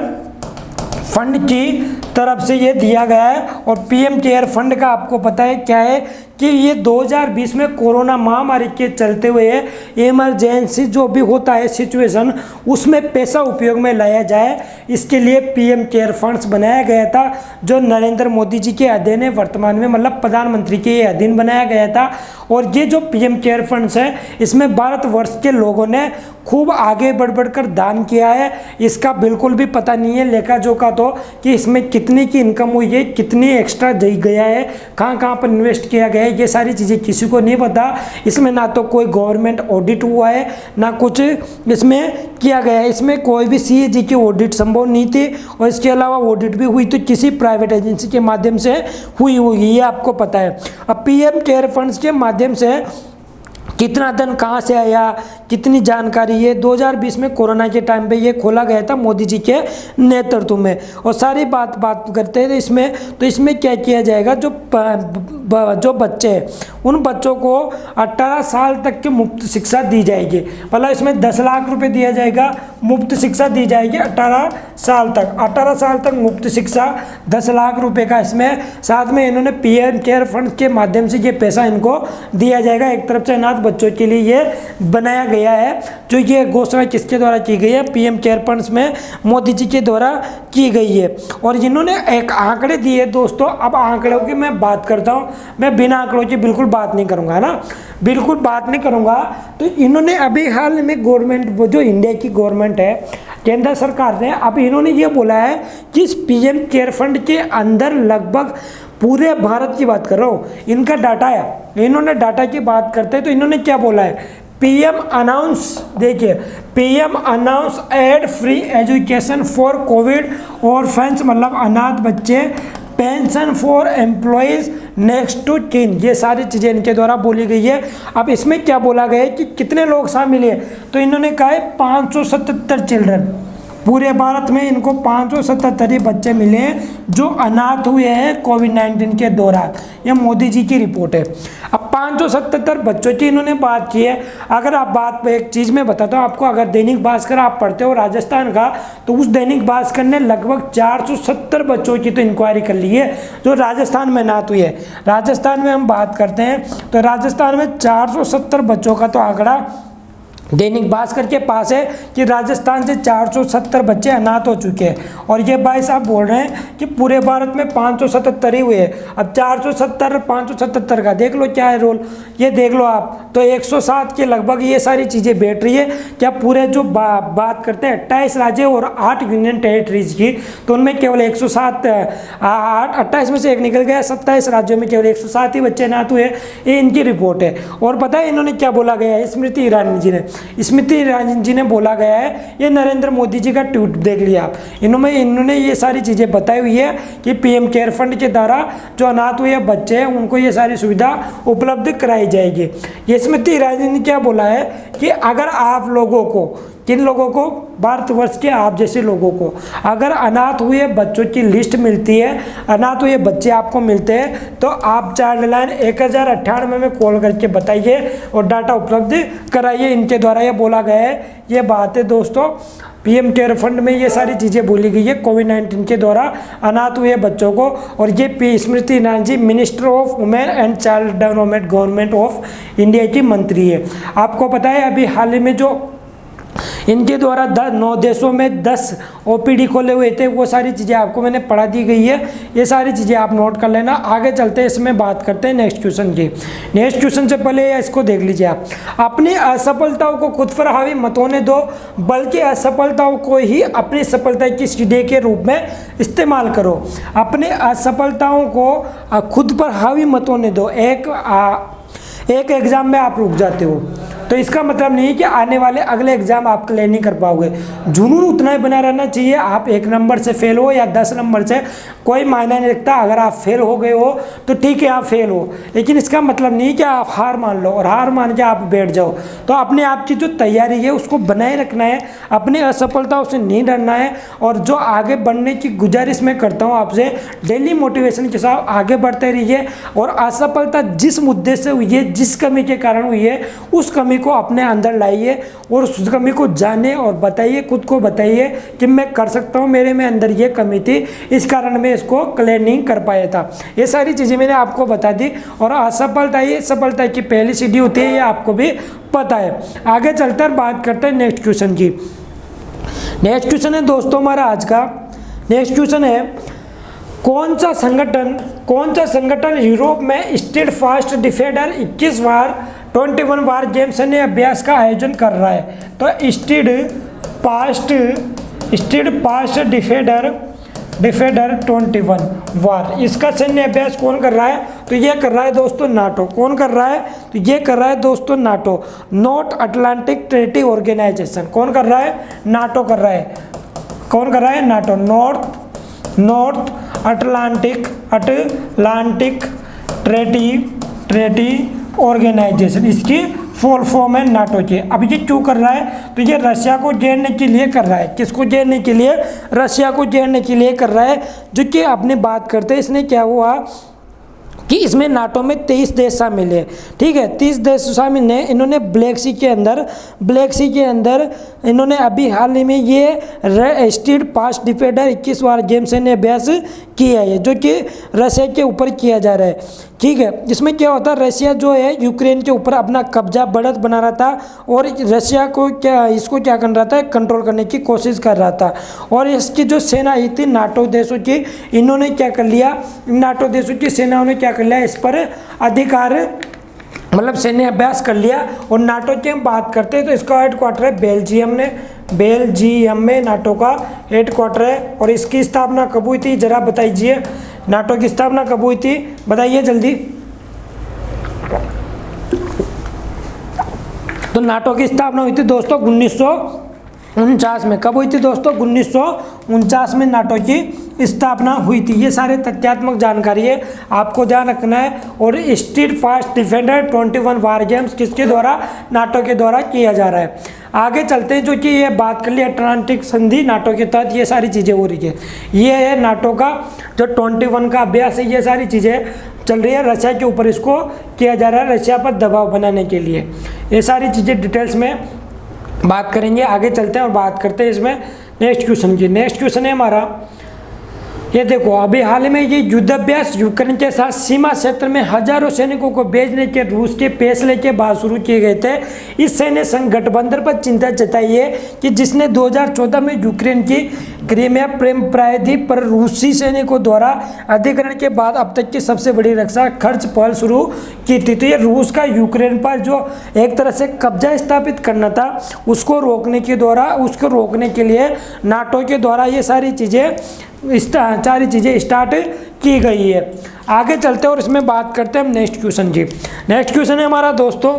फंड की तरफ से ये दिया गया है। और पीएम केयर फंड का आपको पता है क्या है कि ये 2020 में कोरोना महामारी के चलते हुए इमरजेंसी जो भी होता है सिचुएशन, उसमें पैसा उपयोग में लाया जाए, इसके लिए पीएम केयर फंड्स बनाया गया था, जो नरेंद्र मोदी जी के अधीन है वर्तमान में, मतलब प्रधानमंत्री के अधीन बनाया गया था। और ये जो पीएम केयर फंड्स है, इसमें भारतवर्ष के लोगों ने खूब आगे बढ़ बढ़कर दान किया है। इसका बिल्कुल भी पता नहीं है लेखा जोखा तो कि इसमें कितनी की इनकम हुई है, कितनी एक्स्ट्रा गया है, कहाँ कहाँ पर इन्वेस्ट किया गया है, ये सारी चीज़ें किसी को नहीं पता। इसमें ना तो कोई गवर्नमेंट ऑडिट हुआ है, ना कुछ इसमें किया गया है। इसमें कोई भी सीएजी की ऑडिट संभव नहीं थी, और इसके अलावा ऑडिट भी हुई तो किसी प्राइवेट एजेंसी के माध्यम से हुई होगी, ये आपको पता है। अब पीएम केयर फंड्स के माध्यम से कितना धन कहाँ से आया, कितनी जानकारी, ये 2020 में कोरोना के टाइम पे ये खोला गया था मोदी जी के नेतृत्व में। और सारी बात करते हैं तो इसमें क्या किया जाएगा, जो बच्चे हैं उन बच्चों को 18 साल तक की मुफ्त शिक्षा दी जाएगी। मतलब इसमें 10 लाख रुपए दिया जाएगा, मुफ्त शिक्षा दी जाएगी 18 साल तक। 18 साल तक मुफ्त शिक्षा, 10 लाख रुपए का इसमें साथ में इन्होंने पीएम केयर फंड के माध्यम से ये पैसा इनको दिया जाएगा। एक तरफ से अनाथ बच्चों के लिए ये बनाया गया है। जो ये घोषणा किसके द्वारा की गई है, पीएम केयर फंड्स में मोदी जी के द्वारा की गई है। और इन्होंने एक आंकड़े दिए दोस्तों। अब आंकड़ों की मैं बात करता हूँ, मैं बिना आंकड़ों की बिल्कुल बात नहीं करूँगा, है ना, बिल्कुल बात नहीं करूँगा। तो इन्होंने अभी हाल में गवर्नमेंट, वो जो इंडिया की गवर्नमेंट है, केंद्र सरकार ने, अब इन्होंने ये बोला है कि इस पीएम केयर फंड के अंदर लगभग पूरे भारत की बात कर रहा हूँ, इनका डाटा है। इन्होंने डाटा की बात करते हैं तो इन्होंने क्या बोला है, पीएम अनाउंस, देखिए, PM announced free education for Covid orphans, मतलब अनाथ बच्चे, pension for employees next to kin, ये सारी चीज़ें इनके द्वारा बोली गई है। अब इसमें क्या बोला गया है कि कितने लोग शामिल हैं, तो इन्होंने कहा है 577 चिल्ड्रन, पूरे भारत में इनको 577 बच्चे मिले हैं जो अनाथ हुए हैं कोविड-19 के दौरान। यह मोदी जी की रिपोर्ट है। अब 577 बच्चों की इन्होंने बात की है। अगर आप बात एक चीज़ में बताता हूँ आपको, अगर दैनिक भास्कर आप पढ़ते हो राजस्थान का, तो उस दैनिक भास्कर ने लगभग 470 बच्चों की तो इंक्वायरी कर ली है जो राजस्थान में अनाथ हुई है। राजस्थान में हम बात करते हैं तो राजस्थान में 470 बच्चों का तो आंकड़ा दैनिक भास्कर के पास है कि राजस्थान से 470 बच्चे अनाथ हो चुके हैं। और ये भाई साहब बोल रहे हैं कि पूरे भारत में 577 ही हुए हैं। अब 470 577 का देख लो क्या है रोल, ये देख लो आप, तो 107 के लगभग ये सारी चीज़ें बैठ रही है। क्या पूरे जो बात करते हैं 28 राज्य और 8 यूनियन टेरिटरीज की, तो उनमें केवल 107, 28 में से एक निकल गया, 27 राज्यों में केवल 107 ही बच्चे अनाथ हुए। ये इनकी रिपोर्ट है। और पता है इन्होंने क्या बोला गया है, स्मृति ईरानी जी ने, स्मृति ईरानी जी ने बोला गया है, ये नरेंद्र मोदी जी का ट्वीट देख लिया आप, इन्होंने ये सारी चीज़ें बताई हुई है कि पीएम केयर फंड के द्वारा जो अनाथ हुए बच्चे हैं उनको ये सारी सुविधा उपलब्ध कराई जाएगी। ये स्मृति ईरानी ने क्या बोला है कि अगर आप लोगों को, किन लोगों को, भारतवर्ष के आप जैसे लोगों को, अगर अनाथ हुए बच्चों की लिस्ट मिलती है, अनाथ हुए बच्चे आपको मिलते हैं, तो आप चाइल्ड लाइन 1098 में कॉल करके बताइए और डाटा उपलब्ध कराइए। इनके द्वारा ये बोला गया है। ये बात है दोस्तों, पीएम केयर फंड में ये सारी चीज़ें बोली गई है कोविड-19 के द्वारा अनाथ हुए बच्चों को। और ये Smriti Irani ji minister of women and child development government of India की मंत्री है। आपको पता है अभी हाल ही में जो इनके द्वारा 9 देशों में 10 ओपीडी खोले हुए थे, वो सारी चीज़ें आपको मैंने पढ़ा दी गई है। ये सारी चीज़ें आप नोट कर लेना। आगे चलते हैं, इसमें बात करते हैं नेक्स्ट क्वेश्चन की। नेक्स्ट क्वेश्चन से पहले इसको देख लीजिए आप। अपनी असफलताओं को खुद पर हावी मत होने दो, बल्कि असफलताओं को ही अपनी सफलता की सीढ़ी के रूप में इस्तेमाल करो। अपने असफलताओं को खुद पर हावी मत होने दो। एक एग्ज़ाम में आप रुक जाते हो तो इसका मतलब नहीं कि आने वाले अगले एग्जाम आप क्लियर नहीं कर पाओगे। जुनून उतना ही बना रहना चाहिए। आप 1 नंबर से फेल हो या 10 नंबर से, कोई मायने नहीं रखता। अगर आप फेल हो गए हो तो ठीक है, आप फेल हो, लेकिन इसका मतलब नहीं कि आप हार मान लो और हार मान के आप बैठ जाओ। तो अपने आप की जो तैयारी है उसको बनाए रखना है, अपनी असफलताओं से नहीं डरना है। और जो आगे बढ़ने की गुजारिश मैं करता हूँ आपसे, डेली मोटिवेशन के साथ आगे बढ़ते रहिए। और असफलता जिस मुद्दे से हुई है, जिस कमी के कारण हुई है, उस कमी को अपने अंदर लाइए और उस कमी को जाने और बताइए, खुद को बताइए कि मैं कर सकता हूँ, मेरे में अंदर ये कमी थी, इस कारण मैं इसको क्लियर नहीं कर पाया था। ये सारी चीज़ें मैंने आपको बता दी। और असफलता, ये सफलता की पहली सीढ़ी होती है, ये आपको भी पता है। आगे चलते हैं, बात करते हैं नेक्स्ट क्वेश्चन की। नेक्स्ट क्वेश्चन है दोस्तों हमारा आज का, नेक्स्ट क्वेश्चन है कौन सा संगठन यूरोप में स्टेड फास्ट डिफेंडर 21 बार 21 बार गेम सैन्य अभ्यास का आयोजन कर रहा है? तो स्टेड फास्ट डिफेंडर 21 बार, इसका सैन्य अभ्यास कौन कर रहा है? तो ये कर रहा है दोस्तों नाटो। कौन कर रहा है? तो ये कर रहा है दोस्तों NATO, North Atlantic Treaty Organization. कौन कर रहा है? नाटो कर रहा है। कौन कर रहा है? NATO, North Atlantic Treaty Organization, इसकी फुल फॉर्म है नाटो की। अब ये क्यों कर रहा है? तो ये रशिया को घेरने के लिए कर रहा है। किसको घेरने के लिए? रशिया को घेरने के लिए कर रहा है। जो कि अपने बात करते हैं, इसने क्या हुआ कि इसमें नाटो में 23 देश शामिल है। ठीक है, 30 देश शामिल हैं। इन्होंने ब्लैक सी के अंदर इन्होंने अभी हाल ही में ये स्टेड फास्ट डिफेंडर 21 बार गेम सैन्य अभ्यास किया है, जो कि रशिया के ऊपर किया जा रहा है। ठीक है, इसमें क्या होता है, रशिया जो है यूक्रेन के ऊपर अपना कब्जा बढ़त बना रहा था और रशिया को इसको क्या कर रहा था, कंट्रोल करने की कोशिश कर रहा था। और इसकी जो सेना आई थी नाटो देशों की, इन्होंने क्या कर लिया, नाटो देशों की सेनाओं ने क्या कर लिया, इस पर अधिकार मतलब सैन्य अभ्यास कर लिया। और नाटो की हम बात करते हैं तो इसका हेडक्वार्टर है बेल्जियम में नाटो का हेडक्वार्टर है। और इसकी स्थापना कब हुई थी, जरा बताइए, नाटो की स्थापना कब हुई थी, बताइए जल्दी। तो नाटो की स्थापना हुई थी दोस्तों 1949 में। कब हुई थी दोस्तों? 1949 में नाटो की स्थापना हुई थी। ये सारे तथ्यात्मक जानकारी है, आपको ध्यान रखना है। और स्टेड फास्ट डिफेंडर 21 वार गेम्स किसके द्वारा? नाटो के द्वारा किया जा रहा है। आगे चलते हैं, जो कि ये बात कर ली अटलांटिक संधि नाटो के तहत ये सारी चीज़ें हो रही है। ये है नाटो का जो 21 का अभ्यास है, ये सारी चीज़ें चल रही है। रशिया के ऊपर इसको किया जा रहा है, रशिया पर दबाव बनाने के लिए। ये सारी चीज़ें डिटेल्स में बात करेंगे। आगे चलते हैं और बात करते हैं इसमें नेक्स्ट क्वेश्चन की। नेक्स्ट क्वेश्चन है हमारा, ये देखो, अभी हाल में ये युद्धाभ्यास यूक्रेन के साथ सीमा क्षेत्र में हजारों सैनिकों को भेजने के रूस के फैसले के बाद शुरू किए गए थे। इस सैन्य संघ गठबंधन पर चिंता जताई है कि जिसने 2014 में यूक्रेन की क्रीमिया प्रायद्वीप पर रूसी सैनिकों द्वारा अधिग्रहण के बाद अब तक की सबसे बड़ी रक्षा खर्च पहल शुरू की थी। तो ये रूस का यूक्रेन पर जो एक तरह से कब्जा स्थापित करना था, उसको रोकने के लिए नाटो के द्वारा ये सारी चीज़ें स्टार्ट की गई है। आगे चलते हैं और इसमें बात करते हैं हम नेक्स्ट क्वेश्चन की। नेक्स्ट क्वेश्चन है हमारा दोस्तों,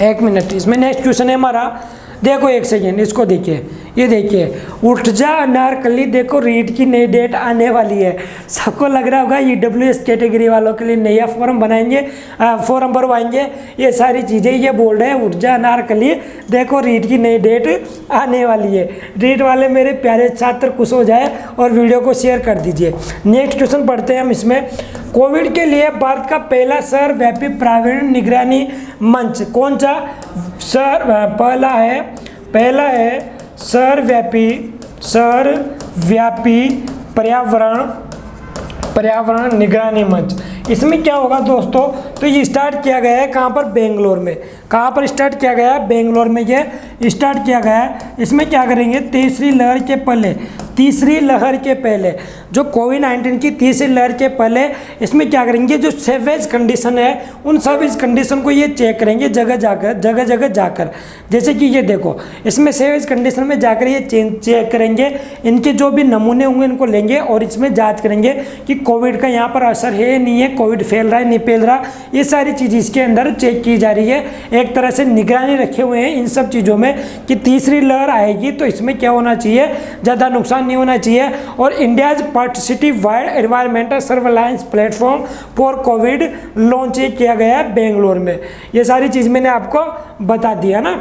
एक मिनट, इसमें नेक्स्ट क्वेश्चन है हमारा, देखो एक सेकेंड, इसको देखिए, ये देखिए, उठ जा अनारकली, देखो रीट की नई डेट आने वाली है। सबको लग रहा होगा EWS कैटेगरी वालों के लिए नया फॉर्म बनाएंगे, फॉर्म भरवाएंगे, ये सारी चीज़ें ये बोल रहे हैं। उठ जा अनारकली, देखो रीट की नई डेट आने वाली है। रीट वाले मेरे प्यारे छात्र खुश हो जाए और वीडियो को शेयर कर दीजिए। नेक्स्ट क्वेश्चन पढ़ते हैं हम इसमें, कोविड के लिए भारत का पहला शहर व्यापी पर्यावरण निगरानी मंच कौन सा? पहला है शहर व्यापी पर्यावरण निगरानी मंच। इसमें क्या होगा दोस्तों, तो ये स्टार्ट किया गया है कहाँ पर? बेंगलोर में। कहाँ पर स्टार्ट किया गया है? बेंगलोर में ये स्टार्ट किया गया है। इसमें क्या करेंगे, तीसरी लहर के पहले जो कोविड-19 की तीसरी लहर के पहले इसमें क्या करेंगे, जो सेवेज कंडीशन है उन सेवेज कंडीशन को ये चेक करेंगे जगह जगह जाकर। जैसे कि ये देखो, इसमें सेवेज कंडीशन में जाकर ये चेक करेंगे, इनके जो भी नमूने होंगे इनको लेंगे और इसमें जांच करेंगे कि कोविड का यहाँ पर असर है नहीं है, कोविड फैल रहा है नहीं फैल रहा, ये सारी चीज़ इसके अंदर चेक की जा रही है। एक तरह से निगरानी रखे हुए हैं इन सब चीज़ों में कि तीसरी लहर आएगी तो इसमें क्या होना चाहिए, ज़्यादा नुकसान नहीं होना चाहिए। और India's participative wide environmental surveillance platform for Covid launch किया गया है बेंगलोर में। ये सारी चीज़ मैंने आपको बता दिया ना।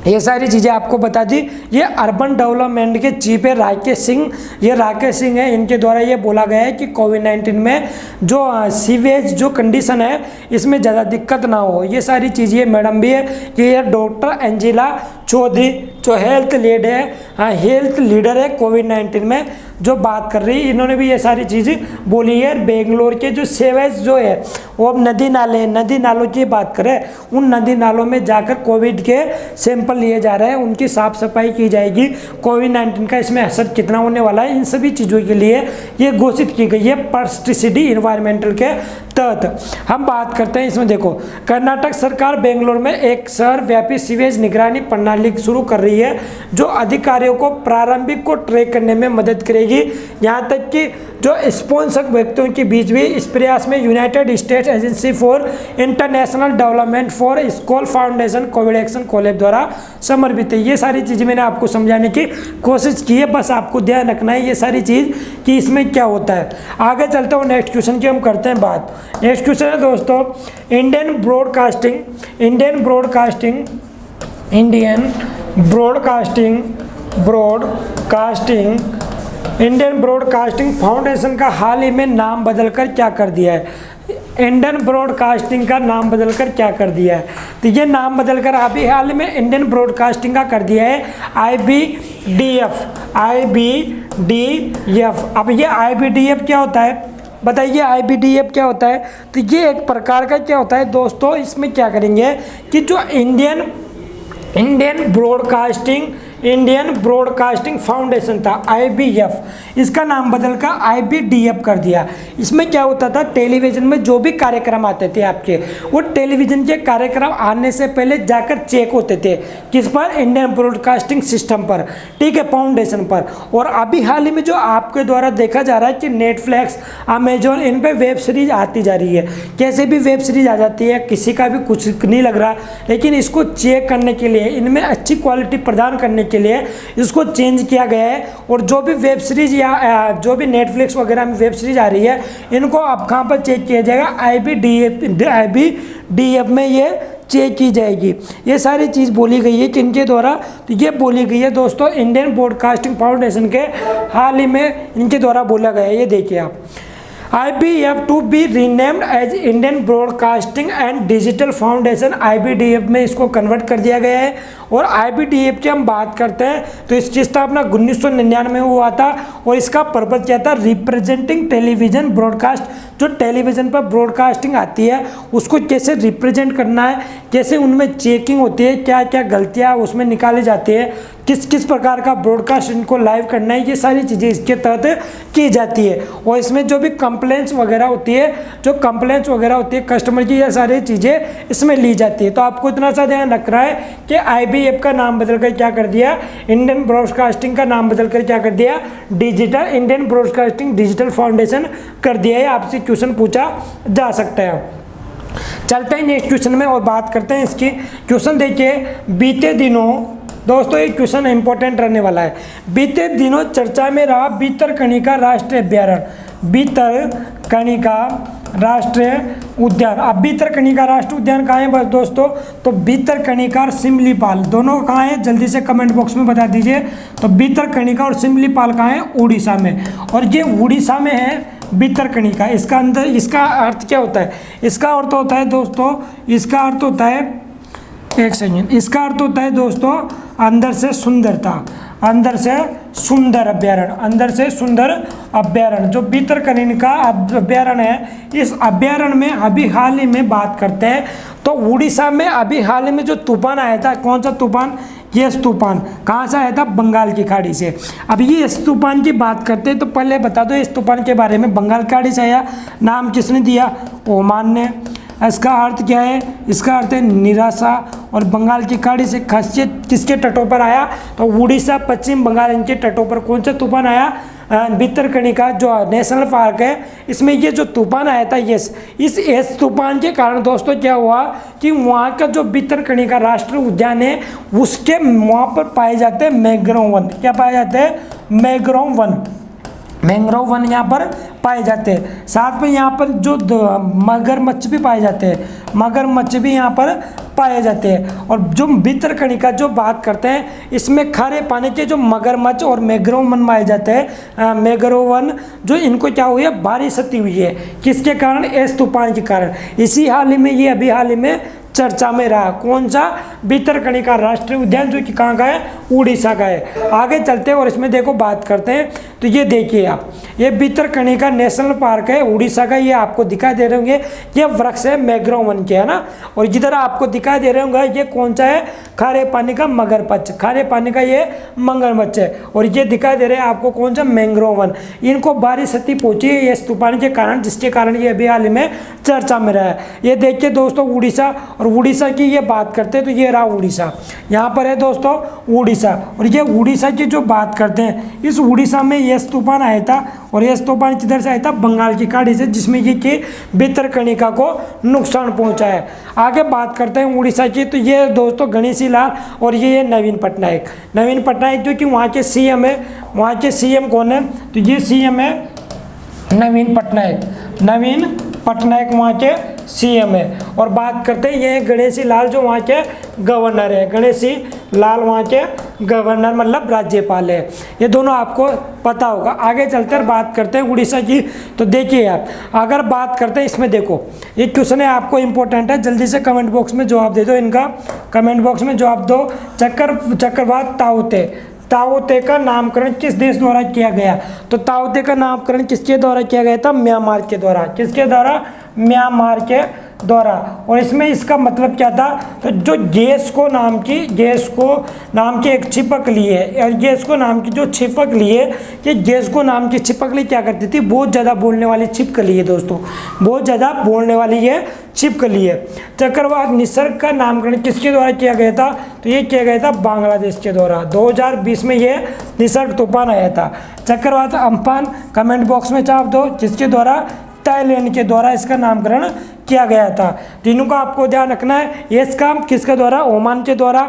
ये सारी चीज़ें आपको बता दी। ये अर्बन डेवलपमेंट के चीफ है राकेश सिंह, ये राकेश सिंह है, इनके द्वारा ये बोला गया है कि कोविड-19 में जो सीवेज जो कंडीशन है इसमें ज़्यादा दिक्कत ना हो। ये सारी चीज़ें मैडम भी है कि ये डॉक्टर एंजिला चौधरी जो हेल्थ लीडर है कोविड-19 में जो बात कर रही है, इन्होंने भी ये सारी चीज़ें बोली है। बेंगलोर के जो सीवेज जो है वो अब नदी नालों की बात करें, उन नदी नालों में जाकर कोविड के सैंपल लिए जा रहे हैं, उनकी साफ सफाई की जाएगी। कोविड-19 का इसमें असर कितना होने वाला है, इन सभी चीज़ों के लिए ये घोषित की गई है पर्सिसिटी इन्वायरमेंटल के तहत। हम बात करते हैं इसमें, देखो कर्नाटक सरकार बेंगलोर में एक शहर व्यापी सीवेज निगरानी प्रणाली शुरू कर रही है जो अधिकारियों को प्रारंभिक को ट्रैक करने में मदद करेगी। यहाँ तक कि जो स्पॉन्सर व्यक्तियों के बीच भी इस प्रयास में United States agency for international development for Skoll foundation COVID action collab द्वारा समर्पित है। ये सारी चीज़ें मैंने आपको समझाने की कोशिश की है, बस आपको ध्यान रखना है ये सारी चीज़ कि इसमें क्या होता है। आगे चलते हो नेक्स्ट क्वेश्चन की हम करते हैं बात। नेक्स्ट क्वेश्चन है दोस्तों इंडियन ब्रॉडकास्टिंग फाउंडेशन का हाल ही में नाम बदलकर क्या कर दिया है। इंडियन ब्रॉडकास्टिंग का नाम बदलकर क्या कर दिया है, तो ये नाम बदलकर अभी हाल में इंडियन ब्रॉडकास्टिंग का कर दिया है IBDF। अब ये IBDF क्या होता है बताइए, IBDF क्या होता है। तो ये एक प्रकार का क्या होता है दोस्तों, इसमें क्या करेंगे कि जो इंडियन ब्रॉडकास्टिंग फाउंडेशन था IBF, इसका नाम बदलकर IBDF कर दिया। इसमें क्या होता था, टेलीविज़न में जो भी कार्यक्रम आते थे आपके, वो टेलीविज़न के कार्यक्रम आने से पहले जाकर चेक होते थे किस पर, इंडियन ब्रॉडकास्टिंग सिस्टम पर, ठीक है, फाउंडेशन पर। और अभी हाल ही में जो आपके द्वारा देखा जा रहा है कि नेटफ्लिक्स, अमेजोन, इन पर वेब सीरीज आती जा रही है, कैसे भी वेब सीरीज आ जाती है, किसी का भी कुछ नहीं लग रहा, लेकिन इसको चेक करने के लिए, इनमें अच्छी क्वालिटी प्रदान करने के लिए इसको चेंज किया गया है। और जो भी वेब सीरीज या जो भी नेटफ्लिक्स वगैरह में वेब सीरीज आ रही है, इनको अब कहाँ पर चेक किया जाएगा, IBDF में ये चेक की जाएगी। ये सारी चीज़ बोली गई है किनके द्वारा, तो ये बोली गई है दोस्तों इंडियन ब्रॉडकास्टिंग फाउंडेशन के हाल ही में इनके द्वारा बोला गया है। ये देखिए आप, IBF to be renamed as Indian Broadcasting and Digital Foundation, IBDF में इसको कन्वर्ट कर दिया गया है। और IBDF की हम बात करते हैं तो इसकी स्थापना 1999 में हुआ था और इसका पर्पज क्या था, रिप्रेजेंटिंग टेलीविजन ब्रॉडकास्ट, जो टेलीविज़न पर ब्रॉडकास्टिंग आती है उसको कैसे रिप्रेजेंट करना है, कैसे उनमें चेकिंग होती है, क्या क्या गलतियाँ उसमें निकाली जाती है, किस किस प्रकार का ब्रॉडकास्ट इनको लाइव करना है, ये सारी चीज़ें इसके तहत की जाती है। और इसमें जो भी कंप्लेंट्स वगैरह होती है, कस्टमर की, ये सारी चीज़ें इसमें ली जाती है। तो आपको इतना सा ध्यान रखना है कि IBF का नाम बदलकर क्या कर दिया, इंडियन ब्रॉडकास्टिंग का नाम बदलकर क्या कर दिया, इंडियन ब्रॉडकास्टिंग डिजिटल फाउंडेशन कर दिया है। आपसे क्वेश्चन पूछा जा सकता है। चलते हैं नेक्स्ट क्वेश्चन में और बात करते हैं इसकी। क्वेश्चन देखिए, बीते दिनों दोस्तों एक क्वेश्चन इंपॉर्टेंट रहने वाला है। बीते दिनों चर्चा में रहा भितरकनिका राष्ट्रीय अभ्यारण्य, भितरकनिका राष्ट्रीय उद्यान। अब भितरकनिका राष्ट्रीय उद्यान कहाँ है बस दोस्तों, तो भितरकनिका और सिमलीपाल दोनों कहाँ हैं, जल्दी से कमेंट बॉक्स में बता दीजिए। तो भितरकनिका और सिमलीपाल कहाँ है, उड़ीसा में। और ये उड़ीसा में है भितरकनिका। इसका अंदर, इसका अर्थ क्या होता है, इसका अर्थ होता है दोस्तों, इसका अर्थ होता है, एक सेकेंड, इसका अर्थ होता है दोस्तों अंदर से सुंदरता, अंदर से सुंदर अभ्यारण्य, अंदर से सुंदर अभ्यारण्य। जो भितरकनिका अभ्यारण्य है, इस अभ्यारण्य में अभी हाल ही में बात करते हैं तो उड़ीसा में अभी हाल ही में जो तूफान आया था, कौन सा तूफान, ये तूफान कहाँ से आया था, बंगाल की खाड़ी से। अब ये इस तूफान की बात करते हैं तो पहले बता दो इस तूफान के बारे में, बंगाल की खाड़ी से आया, नाम किसने दिया, ओमान ने। इसका अर्थ क्या है, इसका अर्थ है निराशा। और बंगाल की खाड़ी से खासियत किसके तटों पर आया, तो उड़ीसा, पश्चिम बंगाल, इनके तटों पर कौन सा तूफान आया, भितरकनिका जो नेशनल पार्क है, इसमें ये जो तूफान आया था, इस तूफान के कारण दोस्तों क्या हुआ कि वहाँ का जो भितरकनिका राष्ट्रीय उद्यान है उसके वहाँ पर पाए जाते हैं मैंग्रोव वन। क्या पाए जाते हैं, मैंग्रोव वन। मैंग्रोव वन यहाँ पर पाए जाते हैं। साथ में यहाँ पर जो मगरमच्छ भी पाए जाते हैं, मगरमच्छ भी यहाँ पर पाए जाते हैं। और जो भितरकणिका जो बात करते हैं, इसमें खारे पानी के जो मगरमच्छ और मैंग्रोव वन पाए जाते हैं, मैंग्रोव वन जो इनको क्या हुई है, बारिश आती हुई है। किसके कारण? एस तूफान के कारण। इसी हाल ही में, ये अभी हाल ही में चर्चा में रहा। कौन सा? भितरकणिका राष्ट्रीय उद्यान, जो कि कहाँ का है? उड़ीसा का है। आगे चलते हैं और इसमें देखो बात करते हैं। तो ये देखिए आप, ये भितरकणिका नेशनल पार्क है उड़ीसा का। ये आपको दिखाई दे रहे होंगे, ये वृक्ष है मैंग्रोव वन के, है ना। और जिधर आपको दिखाई दे रहे होंगे, ये कौन सा है? खारे पानी का मगरमच्छ, खारे पानी का ये मगरमच्छ है। और ये दिखाई दे रहे हैं आपको कौन सा? Mangrove one. इनको बारिश क्षति पहुंची है ये तूफान के कारण, जिसके कारण ये अभी हाल ही में चर्चा में रहा है। ये देखिए दोस्तों, उड़ीसा, और उड़ीसा की ये बात करते हैं तो ये रहा उड़ीसा, यहाँ पर है दोस्तों उड़ीसा। और ये उड़ीसा की जो बात करते हैं, इस उड़ीसा में यस तूफान आया था। और यस तूफान किधर से आया था? बंगाल की खाड़ी से, जिसमें ये कि भितरकणिका को नुकसान पहुंचा है। आगे बात करते हैं उड़ीसा की। तो ये दोस्तों गणेशी लाल और ये नवीन पटनायक, नवीन पटनायक जो कि वहाँ के सीएम है। वहाँ के सीएम कौन है? तो ये सीएम है नवीन पटनायक, नवीन पटनायक वहाँ के सीएम है। और बात करते हैं ये गणेशी लाल जो वहाँ के गवर्नर है, गणेशी लाल वहाँ के गवर्नर मतलब राज्यपाल है। ये दोनों आपको पता होगा। आगे चलते हैं बात करते हैं उड़ीसा की। तो देखिए आप, अगर बात करते हैं इसमें, देखो ये क्वेश्चन है आपको इंपॉर्टेंट है, जल्दी से कमेंट बॉक्स में जवाब दे दो इनका, कमेंट बॉक्स में जवाब दो। चक्रवात ताउते, ताउते का नामकरण किस देश द्वारा किया गया? तो ताउते का नामकरण किसके द्वारा किया गया था? म्यांमार के द्वारा। किसके द्वारा? म्यांमार के द्वारा। और इसमें इसका मतलब क्या था? तो जो गेस्को नाम की, गेस्को नाम की एक छिपकली है, और गेस्को नाम की जो छिपकली है, ये गेस्को नाम की छिपकली क्या करती थी? बहुत ज़्यादा बोलने वाली छिपकली है दोस्तों, बहुत ज़्यादा बोलने वाली ये छिपकली है। चक्रवात निसर्ग का नामकरण किसके द्वारा किया गया था? तो ये किया गया था बांग्लादेश के द्वारा। 2020 में ये निसर्ग तूफान आया था। चक्रवात अम्फान, कमेंट बॉक्स में छाप दो, जिसके द्वारा? थाईलैंड के द्वारा इसका नामकरण किया गया था। तीनों का आपको ध्यान रखना है। ये इसका किसके द्वारा? ओमान के द्वारा।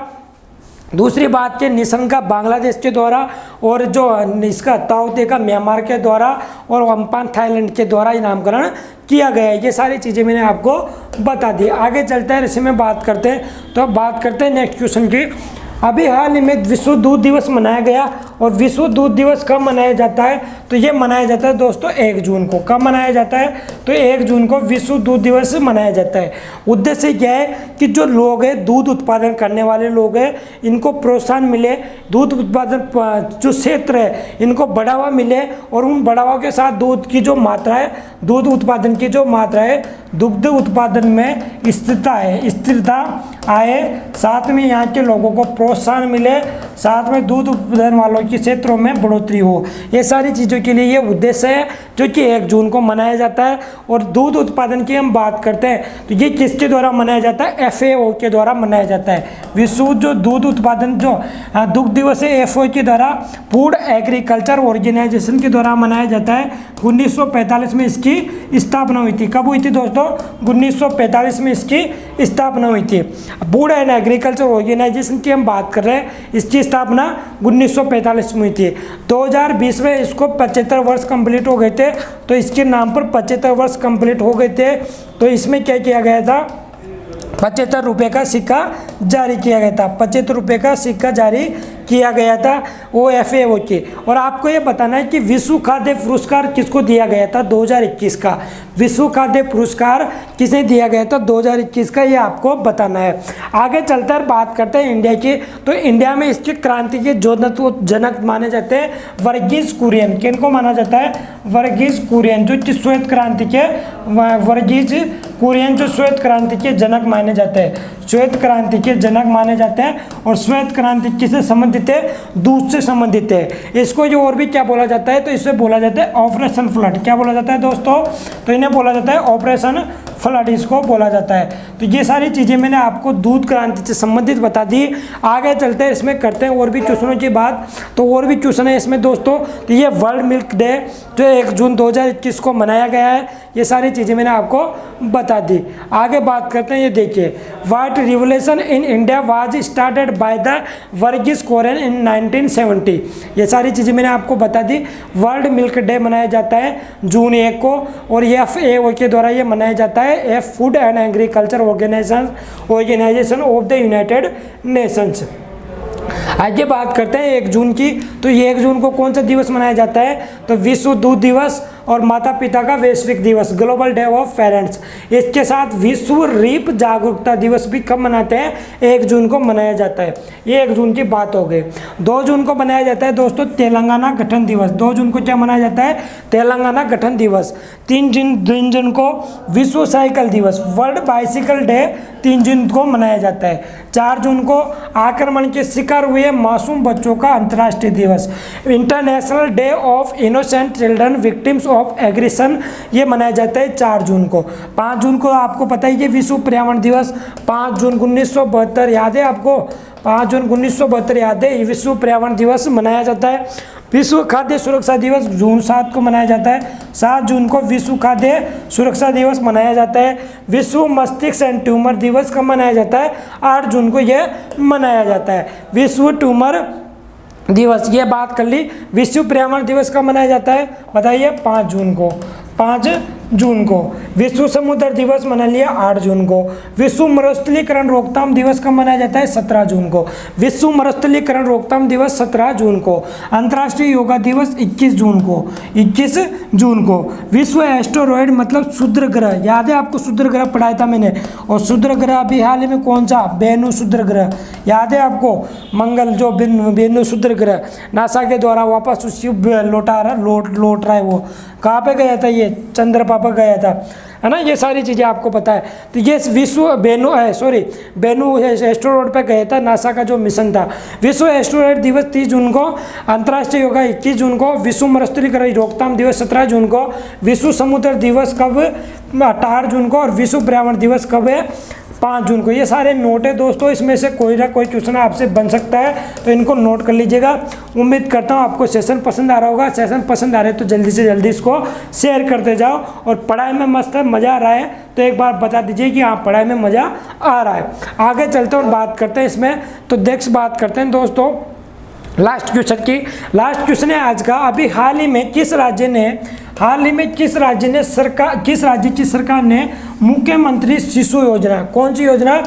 दूसरी बात के निसर्ग का बांग्लादेश के द्वारा, और जो इसका ताउते का म्यांमार के द्वारा, और अम्फान थाईलैंड के द्वारा नामकरण किया गया है। ये सारी चीज़ें मैंने आपको बता दी। आगे चलते हैं, इसी में बात करते हैं। तो अब बात करते हैं नेक्स्ट क्वेश्चन की। अभी हाल ही में विश्व दूध दिवस मनाया गया। और विश्व दूध दिवस कब मनाया जाता है? तो ये मनाया जाता है दोस्तों 1 जून को। कब मनाया जाता है? तो 1 जून को विश्व दूध दिवस मनाया जाता है। उद्देश्य क्या है कि जो लोग हैं, दूध उत्पादन करने वाले लोग हैं, इनको प्रोत्साहन मिले, दूध उत्पादन जो क्षेत्र है इनको बढ़ावा मिले, और उन बढ़ावा के साथ दूध की जो मात्रा है, दूध उत्पादन की जो मात्रा है, दुग्ध उत्पादन में स्थिरता है, स्थिरता आए, साथ में यहाँ के लोगों को प्रोत्साहन मिले, साथ में दूध उत्पादन वालों के क्षेत्रों में बढ़ोतरी हो। ये सारी चीज़ों के लिए ये उद्देश्य है जो कि 1 जून को मनाया जाता है। और दूध उत्पादन की हम बात करते हैं तो ये किसके द्वारा मनाया जाता है? FAO के द्वारा मनाया जाता है। विश्व जो दूध उत्पादन जो दुग्ध दिवस है, FAO के द्वारा, फूड एग्रीकल्चर ऑर्गेनाइजेशन के द्वारा मनाया जाता है। 1945 में इसकी स्थापना हुई थी। कब हुई थी दोस्तों? 1945 में इसकी स्थापना हुई थी। फूड एंड एग्रीकल्चर ऑर्गेनाइजेशन की हम बात कर रहे हैं, इसकी स्थापना 1945 में हुई थी। 2020 में इसको 75 वर्ष कंप्लीट हो गए थे, तो इसके नाम पर 75 वर्ष कंप्लीट हो गए थे। तो इसमें क्या किया गया था? 75 रुपये का सिक्का जारी किया गया था। 75 रुपये का सिक्का जारी किया गया था वो FAO के। और आपको ये बताना है कि विश्व खाद्य पुरस्कार किसको दिया गया था? 2021 का विश्व खाद्य पुरस्कार किसे दिया गया था? 2021 का, ये आपको बताना है। आगे चलते हैं, बात करते हैं इंडिया की। तो इंडिया में इसकी क्रांति के जनक माने जाते हैं वर्गीज कुरियन। किनको माना जाता है? वर्गीज कुरियन, जो कि श्वेत क्रांति के, वर्गीज कुरियन जो श्वेत क्रांति के जनक माने जाते हैं, श्वेत क्रांति के जनक माने जाते हैं। और श्वेत क्रांति किससे संबंधित है? दूध से संबंधित है। इसको जो और भी क्या बोला जाता है? तो इसे बोला जाता है ऑपरेशन फ्लड। क्या बोला जाता है दोस्तों? तो इन्हें बोला जाता है ऑपरेशन फ्लड, इसको बोला जाता है। तो ये सारी चीज़ें मैंने आपको दूध क्रांति से संबंधित बता दी। आगे चलते हैं, इसमें करते हैं और भी क्वेश्चनों की बात। तो और भी क्वेश्चन है इसमें दोस्तों। तो ये वर्ल्ड मिल्क डे जो 1 जून 2021 को मनाया गया है, ये सारी चीज़ें मैंने आपको बता दी। आगे बात करते हैं, ये देखिए, white revolution in India was started by the Verghese Kurien in 1970। ये सारी चीज़ें मैंने आपको बता दी। वर्ल्ड मिल्क डे मनाया जाता है जून 1 को, और FAO के द्वारा ये मनाया जाता है, Food and Agriculture Organization of the United Nations. आइए बात करते हैं 1 जून की। तो ये 1 जून को कौन सा दिवस मनाया जाता है? तो विश्व दूध दिवस और माता पिता का वैश्विक दिवस, ग्लोबल डे ऑफ पेरेंट्स। इसके साथ विश्व रीप जागरूकता दिवस भी कब मनाते हैं? 1 जून को मनाया जाता है। ये 1 जून की बात हो गई। 2 जून को मनाया जाता है दोस्तों तेलंगाना गठन दिवस। 2 जून को क्या मनाया जाता है? तेलंगाना गठन दिवस। 3 जून को विश्व साइकिल दिवस, वर्ल्ड बाइसिकल डे 3 जून को मनाया जाता है। 4 जून को आक्रमण के शिकार हुए मासूम बच्चों का अंतर्राष्ट्रीय दिवस, international day of innocent children victims of aggression, ये मनाया जाता है 4 जून को। 5 जून को आपको पता ही है विश्व पर्यावरण दिवस। 5 जून 1972 याद है आपको? 5 जून 1972 याद है, विश्व पर्यावरण दिवस मनाया जाता है। विश्व खाद्य सुरक्षा दिवस जून 7 को मनाया जाता है। 7 जून को विश्व खाद्य सुरक्षा दिवस मनाया जाता है। विश्व मस्तिष्क एंड ट्यूमर दिवस कब मनाया जाता है? 8 जून को यह मनाया जाता है। विश्व ट्यूमर दिवस, ये बात कर ली। विश्व पर्यावरण दिवस कब मनाया जाता है बताइए? 5 जून को। 5 जून को। विश्व समुद्र दिवस मना लिया 8 जून को। विश्व मरुस्थलीकरण रोकथाम दिवस कब मनाया जाता है? 17 जून को। विश्व मरुस्थलीकरण रोकथाम दिवस 17 जून को। अंतर्राष्ट्रीय योगा दिवस 21 जून को। 21 जून को। विश्व एस्टेरॉयड मतलब क्षुद्र ग्रह, याद है आपको? क्षुद्र ग्रह पढ़ाया था मैंने। और क्षुद्र ग्रह अभी हाल ही में कौन सा? बेनु क्षुद्र ग्रह, याद है आपको? मंगल जो बेनु क्षुद्र ग्रह नासा के द्वारा वापस उसकी लौट रहा है, वो कहाँ पे गया था? ये चंद्रमा पर गया था, है ना? ये सारी चीज़ें आपको पता है। तो ये विश्व बेनु एस्टेरॉयड पे गया था, नासा का जो मिशन था। विश्व एस्टेरॉयड दिवस 30 जून को। अंतर्राष्ट्रीय योगा 21 जून को। विश्व मरुस्थलीकरण रोकथाम दिवस 17 जून को। विश्व समुद्र दिवस कब? 18 जून को। और विश्व पर्यावरण दिवस कब है? 5 जून को। ये सारे नोट है दोस्तों, इसमें से कोई ना कोई क्वेश्चन आपसे बन सकता है, तो इनको नोट कर लीजिएगा। उम्मीद करता हूँ आपको सेशन पसंद आ रहा होगा। सेशन पसंद आ रहा है तो जल्दी से जल्दी इसको शेयर करते जाओ। और पढ़ाई में मस्त है, मज़ा आ रहा है तो एक बार बता दीजिए कि हाँ पढ़ाई में मज़ा आ रहा है। आगे चलते हैं और बात करते हैं इसमें। तो नेक्स्ट बात करते हैं दोस्तों लास्ट क्वेश्चन की। लास्ट क्वेश्चन है आज का, अभी हाल ही में किस राज्य की सरकार ने मुख्यमंत्री शिशु योजना, कौन सी योजना?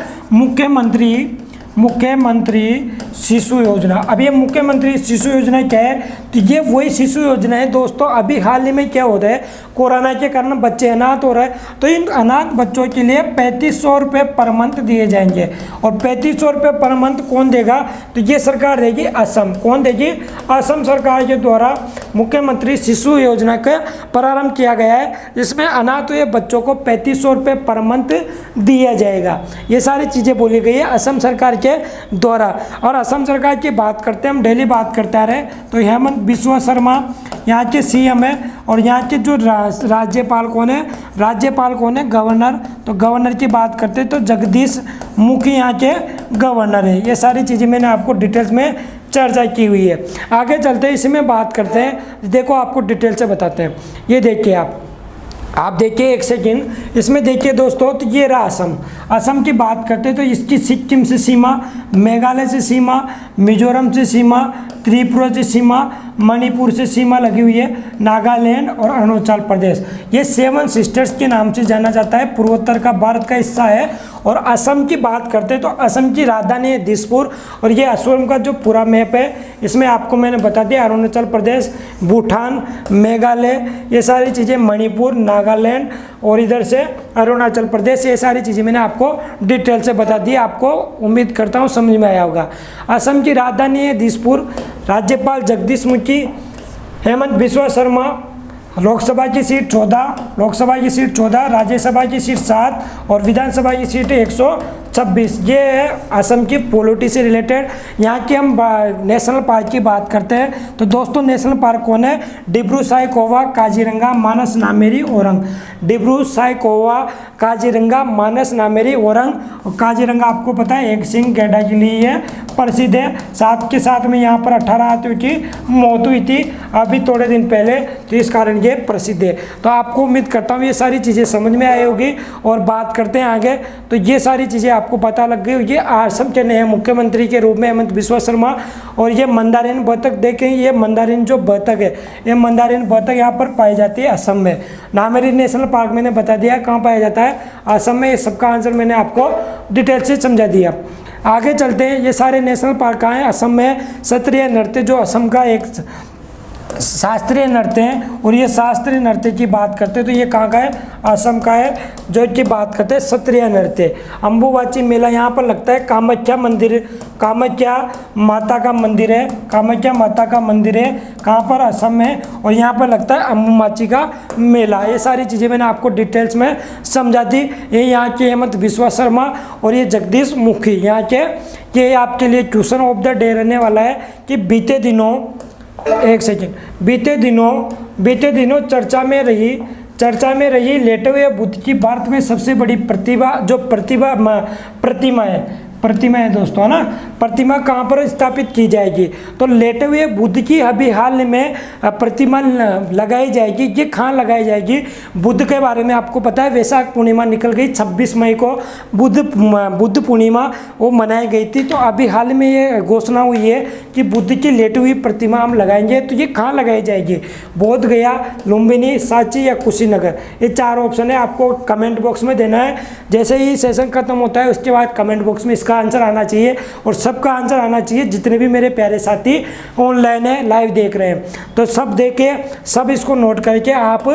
मुख्यमंत्री शिशु योजना। अब ये मुख्यमंत्री शिशु योजना क्या है? तो ये वही शिशु योजना है दोस्तों। अभी हाल ही में क्या हो रहा है, कोरोना के कारण बच्चे अनाथ हो रहे हैं, तो इन अनाथ बच्चों के लिए 3500 रुपये पर मंथ दिए जाएंगे। और 3500 रुपये पर मंथ कौन देगा? तो ये सरकार देगी, असम। कौन देगी? असम सरकार के द्वारा मुख्यमंत्री शिशु योजना का प्रारंभ किया गया है, जिसमें अनाथ हुए बच्चों को 3500 रुपये पर मंथ दिया जाएगा। ये सारी चीज़ें बोली गई है असम सरकार के द्वारा। और असम सरकार की बात करते हैं, हम डेली बात करते आ रहे हैं। तो हेमंत बिस्वा शर्मा यहाँ के CM है। और यहाँ के जो राज्यपाल कौन है? गवर्नर। तो गवर्नर की बात करते हैं तो जगदीश मुखी यहाँ के गवर्नर है। ये सारी चीज़ें मैंने आपको डिटेल्स में चर्चा की हुई है। आगे चलते हैं, इसी में बात करते हैं। देखो आपको डिटेल से बताते हैं। ये देखिए आप देखिए एक सेकेंड, इसमें देखिए दोस्तों, तो ये रहा असम की बात करते हैं तो इसकी सिक्किम से सीमा, मेघालय से सीमा, मिजोरम से सीमा, त्रिपुरा से सीमा, मणिपुर से सीमा लगी हुई है, नागालैंड और अरुणाचल प्रदेश। ये 7 सिस्टर्स के नाम से जाना जाता है, पूर्वोत्तर का भारत का हिस्सा है। और असम की बात करते हैं तो असम की राजधानी है दिसपुर। और ये असम का जो पूरा मैप है, इसमें आपको मैंने बता दिया अरुणाचल प्रदेश, भूटान, मेघालय, ये सारी चीज़ें, मणिपुर, नागालैंड और इधर से अरुणाचल प्रदेश, ये सारी चीज़ें मैंने आपको डिटेल से बता दी। आपको उम्मीद करता हूँ समझ में आया होगा। असम की राजधानी है दिसपुर। राज्यपाल जगदीश मुखी। हेमंत बिस्वा शर्मा। लोकसभा की सीट 14, राज्यसभा की सीट 7 और विधानसभा की सीट 26 ये है असम की पॉलिटी से रिलेटेड। यहाँ की हम नेशनल पार्क की बात करते हैं तो दोस्तों नेशनल पार्क कौन है? डिब्रू साइखोवा, काजीरंगा, मानस, नामेरी, ओरंग। डिब्रू साइखोवा, काजीरंगा, मानस, नामेरी, ओरंग। और काजीरंगा आपको पता है एक सिंह गैंडा के लिए ये प्रसिद्ध है। साथ के साथ में यहाँ पर 18 हाथियों की मौत हुई थी अभी थोड़े दिन पहले, तो इस कारण ये प्रसिद्ध है। तो आपको उम्मीद करता हूँ ये सारी चीज़ें समझ में आई होगी। और बात करते हैं आगे, तो ये सारी चीज़ें आपको पता लग गई। ये असम के नए मुख्यमंत्री के रूप में हेमंत बिस्वा शर्मा। और ये मंदारिन बतख देखें, ये मंदारिन जो बतख है, ये मंदारिन बतख यहाँ पर पाई जाती है असम में। नामेरी नेशनल पार्क मैंने बता दिया कहाँ पाया जाता है, असम में। ये सबका आंसर मैंने आपको डिटेल से समझा दिया। आगे चलते हैं, ये सारे नेशनल पार्क कहाँ हैं? असम में। क्षत्रिय नृत्य जो असम का एक शास्त्रीय नृत्य है, और ये शास्त्रीय नृत्य की बात करते हैं तो ये कहाँ का है? असम का है। जो की बात करते हैं क्षत्रिय नृत्य। अम्बुबाची मेला यहाँ पर लगता है कामाख्या मंदिर, कामाख्या माता का मंदिर है, कामाख्या माता का मंदिर है कहाँ पर? असम में। और यहाँ पर लगता है अम्बुबाची का मेला। ये सारी चीज़ें मैंने आपको डिटेल्स में समझा दी। ये यहाँ के हेमंत बिस्वा शर्मा और ये जगदीश मुखी यहाँ के। ये आपके लिए क्वेश्चन ऑफ द डे रहने वाला है कि बीते दिनों, एक सेकेंड, बीते दिनों चर्चा में रही लेटे हुए बुद्ध की भारत में सबसे बड़ी प्रतिमा है दोस्तों, है ना। प्रतिमा कहाँ पर स्थापित की जाएगी? तो लेटे हुए बुद्ध की अभी हाल में प्रतिमा लगाई जाएगी। ये कहाँ लगाई जाएगी? बुद्ध के बारे में आपको पता है, वैशाख पूर्णिमा निकल गई 26 मई को बुद्ध पूर्णिमा वो मनाई गई थी। तो अभी हाल में ये घोषणा हुई है कि बुद्ध की लेटी हुई प्रतिमा हम लगाएंगे। तो ये कहाँ लगाई जाएगी? बोध गया, लुम्बिनी, सांची या कुशीनगर। ये 4 ऑप्शन है, आपको कमेंट बॉक्स में देना है। जैसे ही सेशन खत्म होता है उसके बाद कमेंट बॉक्स में इसका आंसर आना चाहिए, और सबका आंसर आना चाहिए जितने भी मेरे प्यारे साथी ऑनलाइन है, लाइव देख रहे हैं। तो सब देखे, सब इसको नोट करके आप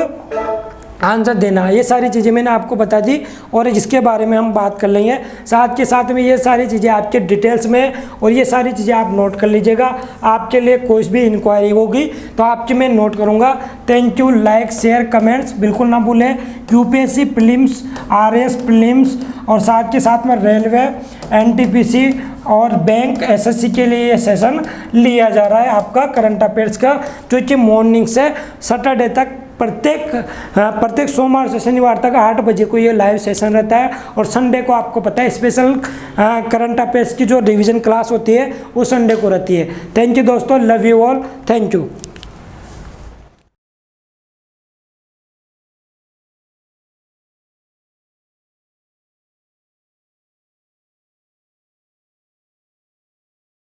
आंसर देना। ये सारी चीज़ें मैंने आपको बता दी और इसके बारे में हम बात कर लेंगे साथ के साथ में। ये सारी चीज़ें आपके डिटेल्स में, और ये सारी चीज़ें आप नोट कर लीजिएगा। आपके लिए कोई भी इंक्वायरी होगी तो आपकी मैं नोट करूँगा। Thank you. Like, share, comments बिल्कुल ना भूलें। यूपीएससी प्रीलिम्स, आरएस प्रीलिम्स और साथ के साथ में रेलवे, एनटीपीसी और बैंक, एसएससी के लिए ये सेशन लिया जा रहा है आपका करंट अफेयर्स का, जो कि मॉर्निंग से सैटरडे तक प्रत्येक सोमवार से शनिवार तक 8 बजे को ये लाइव सेशन रहता है। और संडे को आपको पता है स्पेशल करंट अफेयर्स की जो रिवीजन क्लास होती है वो संडे को रहती है। थैंक यू दोस्तों, love you all, thank you.